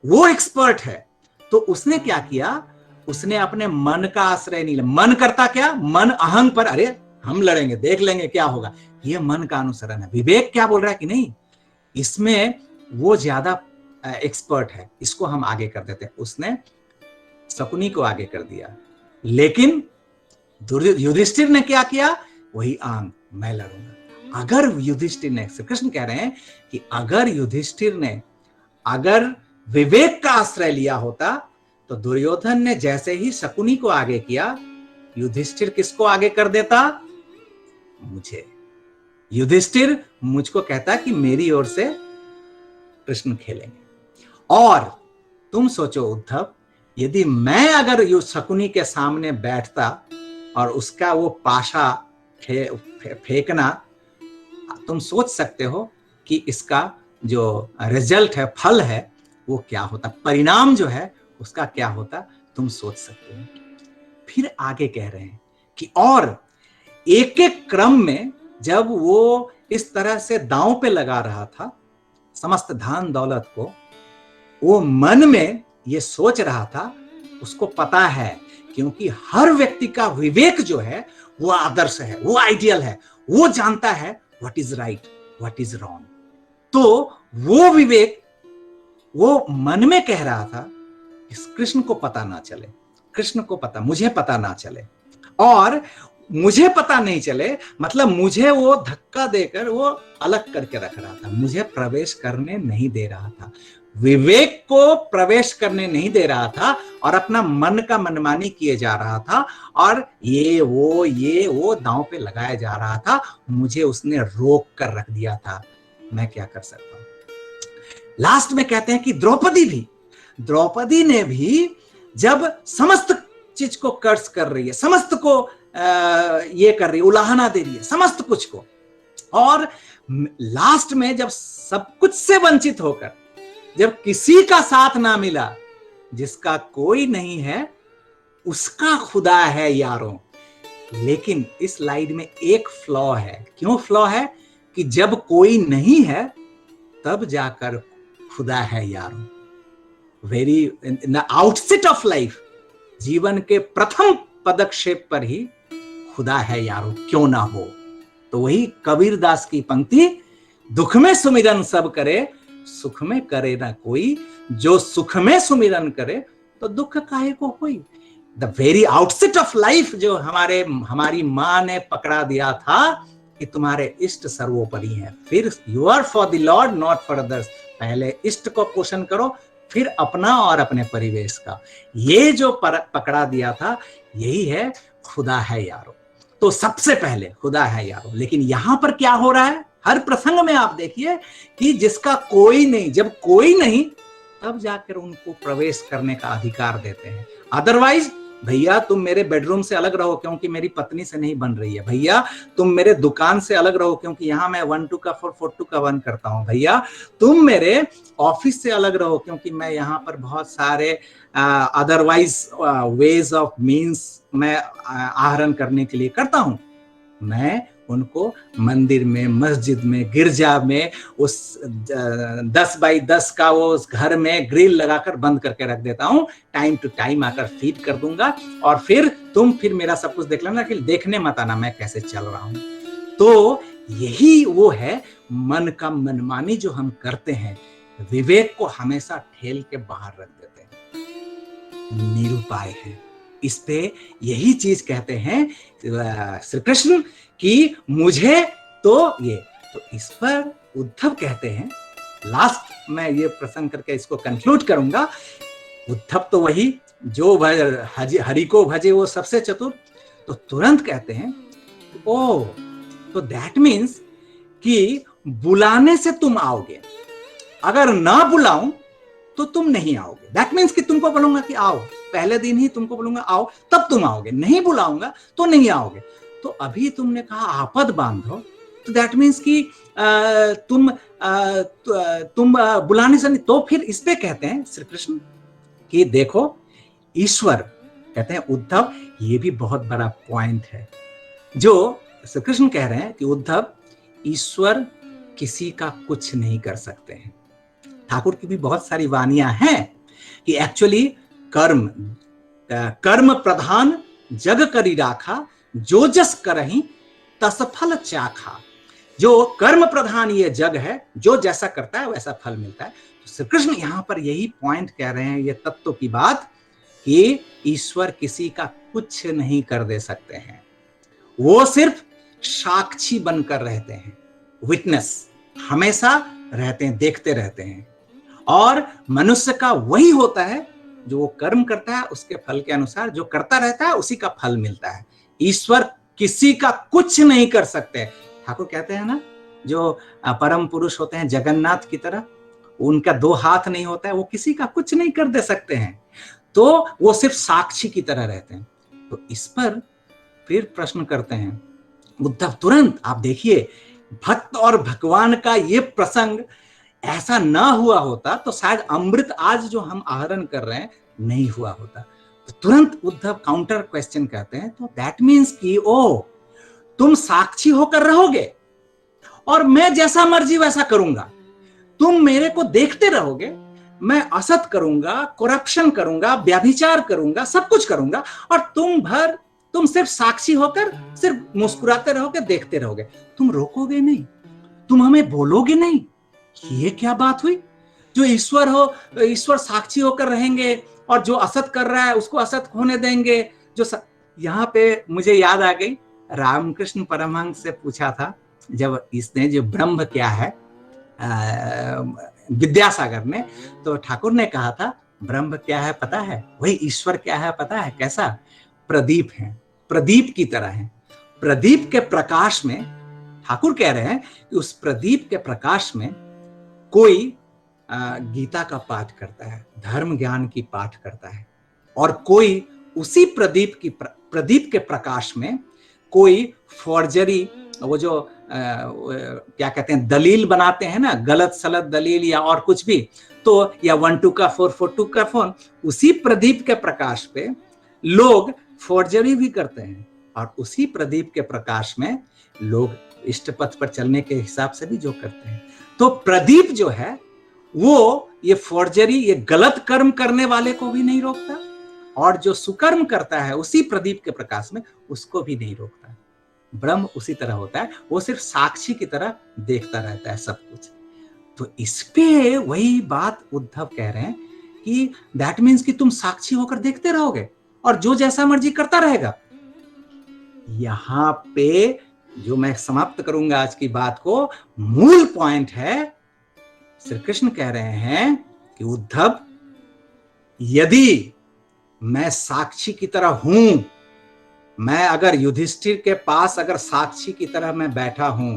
वो एक्सपर्ट है। तो उसने क्या किया, उसने अपने मन का आश्रय नहीं लिया। मन करता क्या, मन अहंग पर, अरे हम लड़ेंगे, देख लेंगे क्या होगा, ये मन का अनुसरण है। विवेक क्या बोल रहा है कि नहीं, इसमें वो ज्यादा एक्सपर्ट है, इसको हम आगे कर देते हैं। उसने शकुनी को आगे कर दिया, लेकिन युधिष्ठिर ने क्या किया, वही आंग, मैं लड़ूंगा। अगर युधिष्ठिर ने, श्री कृष्ण कह रहे हैं कि अगर युधिष्ठिर ने अगर विवेक का आश्रय लिया होता, तो दुर्योधन ने जैसे ही शकुनी को आगे किया, युधिष्ठिर किसको आगे कर देता, मुझे। युधिष्ठिर मुझको कहता कि मेरी ओर से कृष्ण खेलेंगे। और तुम सोचो उद्धव, यदि मैं अगर शकुनी के सामने बैठता और उसका वो पाशा फेंकना, तुम सोच सकते हो कि इसका जो रिजल्ट है, फल है, वो क्या होता, परिणाम जो है उसका क्या होता, तुम सोच सकते हो। फिर आगे कह रहे हैं कि और एक एक क्रम में जब वो इस तरह से दांव पे लगा रहा था समस्त धन दौलत को, वो मन में ये सोच रहा था, उसको पता है, क्योंकि हर व्यक्ति का विवेक जो है वो आदर्श है, वो आइडियल है, वो जानता है what is right, what is wrong. तो वो विवेक वो मन में कह रहा था, इस कृष्ण को पता ना चले, कृष्ण को पता, मुझे पता ना चले, और मुझे पता नहीं चले मतलब मुझे वो धक्का देकर वो अलग करके रख रहा था, मुझे प्रवेश करने नहीं दे रहा था, विवेक को प्रवेश करने नहीं दे रहा था, और अपना मन का मनमानी किए जा रहा था, और ये वो दांव पे लगाया जा रहा था। मुझे उसने रोक कर रख दिया था, मैं क्या कर सकता हूं। लास्ट में कहते हैं कि द्रौपदी ने भी जब समस्त चीज को कर्ज कर रही है, समस्त को ये कर रही है, उलाहना दे रही है समस्त कुछ को, और लास्ट में जब सब कुछ से वंचित होकर, जब किसी का साथ ना मिला, जिसका कोई नहीं है उसका खुदा है यारों। लेकिन इस लाइन में एक फ्लॉ है। क्यों फ्लॉ है? कि जब कोई नहीं है तब जाकर खुदा है यारों। Very in the outset of life, जीवन के प्रथम पदक्षेप पर ही खुदा है यारों, क्यों ना हो। तो वही कबीरदास की पंक्ति, दुख में सुमिरन सब करे, सुख में करे ना कोई, जो सुख में सुमिरन करे तो दुख काहे को होई। The very outset of life जो हमारी माँ ने पकड़ा दिया था कि तुम्हारे इष्ट सर्वोपरि हैं, फिर you are for the lord not for others. पहले इष्ट को पोषण करो, फिर अपना और अपने परिवेश का। ये जो पकड़ा दिया था, यही है खुदा है यारो। तो सबसे पहले खुदा है यारो। लेकिन यहां पर क्या हो रहा है, हर प्रसंग में आप देखिए कि जिसका कोई नहीं, जब कोई नहीं तब जाकर उनको प्रवेश करने का अधिकार देते हैं। अदरवाइज भैया तुम मेरे बेडरूम से अलग रहो क्योंकि मेरी पत्नी से नहीं बन रही है। भैया तुम मेरे दुकान से अलग रहो क्योंकि यहाँ मैं 1 2 का 4 4 2 का 1 करता हूँ। भैया तुम मेरे ऑफिस से अलग रहो क्योंकि मैं यहाँ पर बहुत सारे अदरवाइज वेज ऑफ मीन्स मैं आहरण करने के लिए करता हूँ। मैं उनको मंदिर में, मस्जिद में, गिरजा में उस 10 बाई 10 का वो उस घर में ग्रिल लगाकर बंद करके रख देता हूँ। टाइम टू टाइम आकर फीड कर दूंगा और फिर तुम फिर मेरा सब कुछ देख लेना, कि देखने मत आना मैं कैसे चल रहा हूँ। तो यही वो है मन का मनमानी जो हम करते हैं, विवेक को हमेशा ठेल के बाहर रख देते हैं, निरुपाय है। इस पे यही चीज कहते हैं श्री कृष्ण कि मुझे तो ये, तो इस पर उद्धव कहते हैं, लास्ट मैं ये प्रसंग करके इसको कंक्लूड करूंगा। उद्धव तो वही जो हरि को भजे वो सबसे चतुर, तो तुरंत कहते हैं ओ तो दैट मीन्स कि बुलाने से तुम आओगे, अगर ना बुलाऊं तो तुम नहीं आओगे। दैट मीन्स कि तुमको बोलूंगा कि आओ, पहले दिन ही तुमको बोलूंगा आओ, तब तुम आओगे, नहीं बुलाऊंगा तो नहीं आओगे। तो अभी तुमने कहा आपद बांधो, तो दैट मीन्स कि तुम बुलाने से नहीं। तो फिर इस पे कहते हैं श्री कृष्ण कि देखो ईश्वर, कहते हैं उद्धव, ये भी बहुत बड़ा पॉइंट है जो श्री कृष्ण कह रहे हैं कि उद्धव, ईश्वर किसी का कुछ नहीं कर सकते हैं। ठाकुर की भी बहुत सारी वाणियां हैं कि एक्चुअली कर्म प्रधान जग करी राखा, जो जस करही तस फल चाखा। जो कर्म प्रधान ये जग है, जो जैसा करता है वैसा फल मिलता है। तो श्री कृष्ण यहां पर यही पॉइंट कह रहे हैं, ये तत्व की बात, कि ईश्वर किसी का कुछ नहीं कर दे सकते हैं, वो सिर्फ साक्षी बनकर रहते हैं, विटनेस हमेशा रहते हैं, देखते रहते हैं। और मनुष्य का वही होता है जो वो कर्म करता है, उसके फल के अनुसार जो करता रहता है उसी का फल मिलता है। ईश्वर किसी का कुछ नहीं कर सकते। ठाकुर कहते हैं ना, जो परम पुरुष होते हैं जगन्नाथ की तरह, उनका 2 हाथ नहीं होता है, वो किसी का कुछ नहीं कर दे सकते हैं, तो वो सिर्फ साक्षी की तरह रहते हैं। तो इस पर फिर प्रश्न करते हैं उद्धव तुरंत। आप देखिए, भक्त और भगवान का ये प्रसंग ऐसा ना हुआ होता तो शायद अमृत आज जो हम आहरण कर रहे हैं नहीं हुआ होता। तो तुरंत उद्धव काउंटर क्वेश्चन कहते हैं, तो दैट मीन्स कि ओ तुम साक्षी होकर रहोगे और मैं जैसा मर्जी वैसा करूंगा, तुम मेरे को देखते रहोगे, मैं असत करूंगा, करप्शन करूंगा, व्यभिचार करूंगा, सब कुछ करूंगा, और तुम सिर्फ साक्षी होकर सिर्फ मुस्कुराते रहोगे, देखते रहोगे, तुम रोकोगे नहीं, तुम हमें बोलोगे नहीं। ये क्या बात हुई? जो ईश्वर साक्षी होकर रहेंगे और जो असत कर रहा है उसको असत होने देंगे। यहाँ पे मुझे याद आ गई, रामकृष्ण परमहंस से पूछा था जब इसने, जो ब्रह्म क्या है, विद्यासागर ने, तो ठाकुर ने कहा था ब्रह्म क्या है पता है? वही ईश्वर क्या है पता है? कैसा? प्रदीप है, प्रदीप की तरह है। प्रदीप के प्रकाश में, ठाकुर कह रहे हैं कि उस प्रदीप के प्रकाश में कोई गीता का पाठ करता है, धर्म ज्ञान की पाठ करता है, और कोई उसी प्रदीप के प्रकाश में कोई फॉर्जरी, वो जो क्या कहते हैं, दलील बनाते हैं ना, गलत सलत दलील या और कुछ भी, तो या 1 2 का 4 4 2 का 4, उसी प्रदीप के प्रकाश पे लोग फॉर्जरी भी करते हैं, और उसी प्रदीप के प्रकाश में लोग इष्ट पथ पर चलने के हिसाब से भी जो करते हैं। तो प्रदीप जो है वो ये फॉर्जरी, ये गलत कर्म करने वाले को भी नहीं रोकता, और जो सुकर्म करता है उसी प्रदीप के प्रकाश में उसको भी नहीं रोकता। ब्रह्म उसी तरह होता है, वो सिर्फ साक्षी की तरह देखता रहता है सब कुछ। तो इस पे वही बात उद्धव कह रहे हैं कि दैट मीन्स कि तुम साक्षी होकर देखते रहोगे और जो जैसा मर्जी करता रहेगा। यहां पे जो मैं समाप्त करूंगा आज की बात को, मूल पॉइंट है, श्री कृष्ण कह रहे हैं कि उद्धव, यदि मैं साक्षी की तरह हूं, मैं अगर युधिष्ठिर के पास अगर साक्षी की तरह मैं बैठा हूं,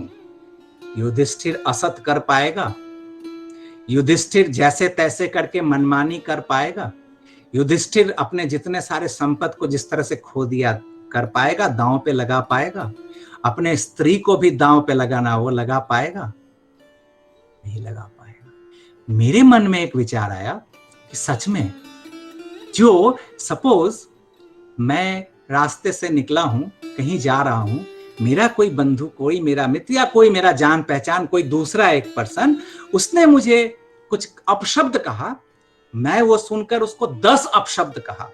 युधिष्ठिर असत कर पाएगा? युधिष्ठिर जैसे तैसे करके मनमानी कर पाएगा? युधिष्ठिर अपने जितने सारे संपत्ति को जिस तरह से खो दिया, कर पाएगा? दांव पे लगा पाएगा? अपने स्त्री को भी दांव पे लगाना, वो लगा पाएगा? नहीं लगा पाएगा। मेरे मन में एक विचार आया कि सच में, जो सपोज मैं रास्ते से निकला हूं, कहीं जा रहा हूं, मेरा कोई बंधु, कोई मेरा मित्र या कोई मेरा जान पहचान, कोई दूसरा एक पर्सन, उसने मुझे कुछ अपशब्द कहा, मैं वो सुनकर उसको 10 अपशब्द कहा,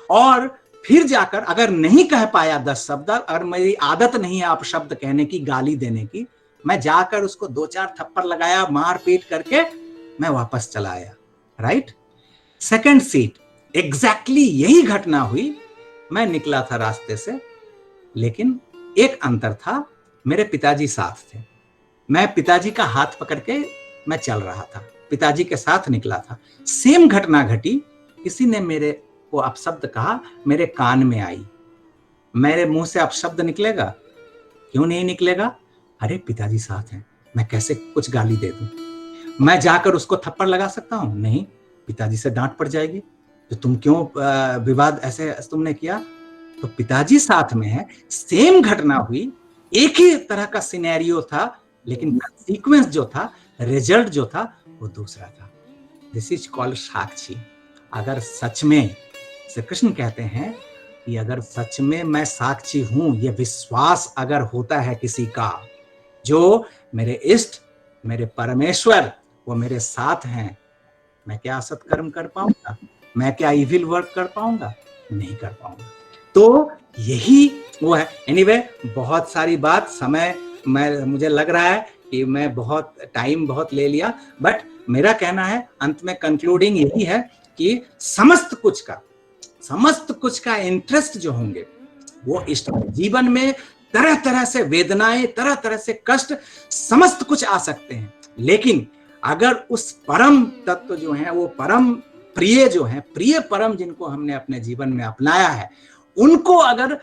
और फिर जाकर अगर नहीं कह पाया 10 शब्द, और मेरी आदत नहीं है अपशब्द कहने की, गाली देने की, मैं जाकर उसको 2-4 थप्पड़ लगाया, मार पीट करके मैं वापस चला आया। राइट? सेकंड सीट, एग्जैक्टली यही घटना हुई। मैं निकला था रास्ते से, लेकिन एक अंतर था, मेरे पिताजी साथ थे। मैं पिताजी का हाथ पकड़ के मैं चल रहा था, पिताजी के साथ निकला था। सेम घटना घटी, किसी ने मेरे को अपशब्द कहा, मेरे कान में आई, मेरे मुंह से अपशब्द निकलेगा? क्यों नहीं निकलेगा? अरे पिताजी साथ हैं, मैं कैसे कुछ गाली दे दूं? मैं जाकर उसको थप्पड़ लगा सकता हूं? नहीं, पिताजी से डांट पड़ जाएगी, तो तुम क्यों विवाद ऐसे तुमने किया? तो पिताजी साथ में है, सेम घटना हुई, एक ही तरह का सिनेरियो था, लेकिन सीक्वेंस जो था, रिजल्ट जो था, वो दूसरा था। दिस इज कॉल्ड साक्षी। अगर सच में, श्री कृष्ण कहते हैं कि अगर सच में मैं साक्षी हूं, ये विश्वास अगर होता है किसी का, जो मेरे इष्ट, मेरे परमेश्वर, वो मेरे साथ हैं, मैं क्या सत्कर्म कर पाऊंगा? मैं क्या इविल वर्क कर पाऊंगा? नहीं कर पाऊंगा। तो यही वो है। एनीवे, बहुत सारी बात, समय मुझे लग रहा है कि मैं बहुत टाइम बहुत ले लिया, बट मेरा कहना है अंत में कंक्लूडिंग यही है कि समस्त कुछ का इंटरेस्ट जो होंगे वो इष्ट जीवन में, तरह तरह से वेदनाएं, तरह तरह से कष्ट, समस्त कुछ आ सकते हैं, लेकिन अगर उस परम तत्व जो है, वो परम प्रिय जो है, प्रिय परम जिनको हमने अपने जीवन में अपनाया है, उनको अगर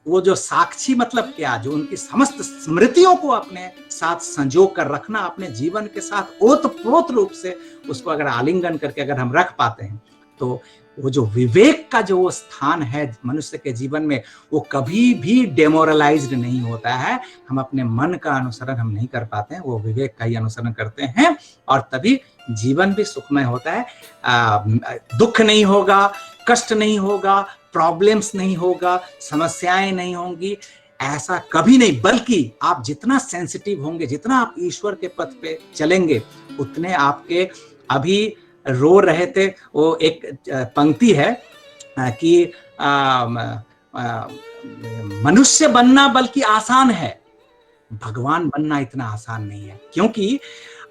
वो जो साक्षी मतलब क्या, जो उनकी समस्त स्मृतियों को अपने साथ संजो कर रखना, अपने जीवन के साथ ओतप्रोत रूप से उसको अगर आलिंगन करके अगर हम रख पाते हैं, तो वो जो विवेक का जो वो स्थान है मनुष्य के जीवन में, वो कभी भी डेमोरलाइज्ड नहीं होता है। हम अपने मन का अनुसरण हम नहीं कर पाते हैं, वो विवेक का ही अनुसरण करते हैं, और तभी जीवन भी सुखमय होता है। दुख नहीं होगा, कष्ट नहीं होगा, प्रॉब्लम्स नहीं होगा, समस्याएं नहीं होंगी, ऐसा कभी नहीं। बल्कि आप जितना सेंसिटिव होंगे, जितना आप ईश्वर के पथ पे चलेंगे, उतने आपके, अभी रो रहे थे, वो एक पंक्ति है कि मनुष्य बनना बल्कि आसान है, भगवान बनना इतना आसान नहीं है। क्योंकि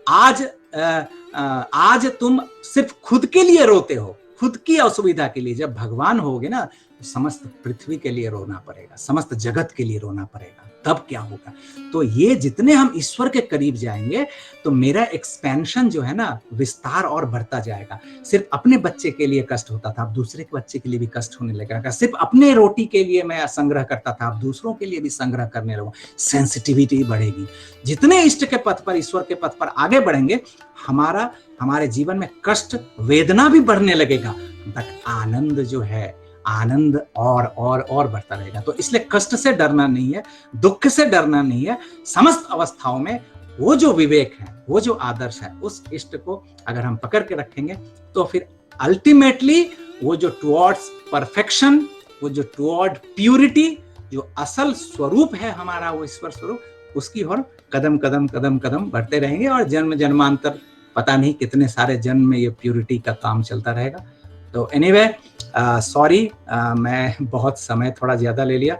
आज तुम सिर्फ खुद के लिए रोते हो, खुद की असुविधा के लिए। जब भगवान होगे ना, तो समस्त पृथ्वी के लिए रोना पड़ेगा, समस्त जगत के लिए रोना पड़ेगा, तब क्या होगा? तो ये जितने हम ईश्वर के करीब जाएंगे, तो मेरा एक्सपेंशन जो है ना, विस्तार और बढ़ता जाएगा। सिर्फ अपने बच्चे के लिए कष्ट होता था, अब दूसरे के बच्चे के लिए भी कष्ट होने लगेगा। सिर्फ अपने रोटी के लिए मैं संग्रह करता था, अब दूसरों के लिए भी संग्रह करने लगूं। सेंसिटिविटी बढ़ेगी। जितने इष्ट के पथ पर, ईश्वर के पथ पर आगे बढ़ेंगे, हमारे जीवन में कष्ट, वेदना भी बढ़ने लगेगा, बट आनंद जो है, आनंद और बढ़ता रहेगा। तो इसलिए कष्ट से डरना नहीं है, दुख से डरना नहीं है। समस्त अवस्थाओं में वो जो विवेक है, वो जो आदर्श है, उस इष्ट को अगर हम पकड़ के रखेंगे, तो फिर अल्टीमेटली वो जो टुवर्ड्स परफेक्शन, वो जो टुवर्ड प्यूरिटी, जो असल स्वरूप है हमारा, वो ईश्वर स्वरूप, उसकी ओर कदम कदम कदम कदम बढ़ते रहेंगे, और जन्म जन्मांतर पता नहीं कितने सारे जन्म में ये प्यूरिटी का काम चलता रहेगा। तो एनीवे, सॉरी, मैं बहुत समय थोड़ा ज्यादा ले लिया।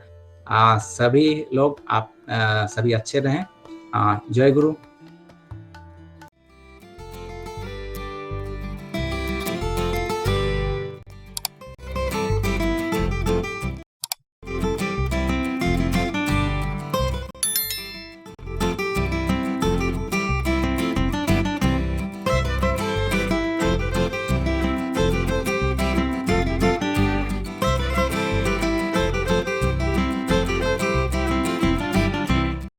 सभी लोग, आप सभी अच्छे रहें। जय गुरु।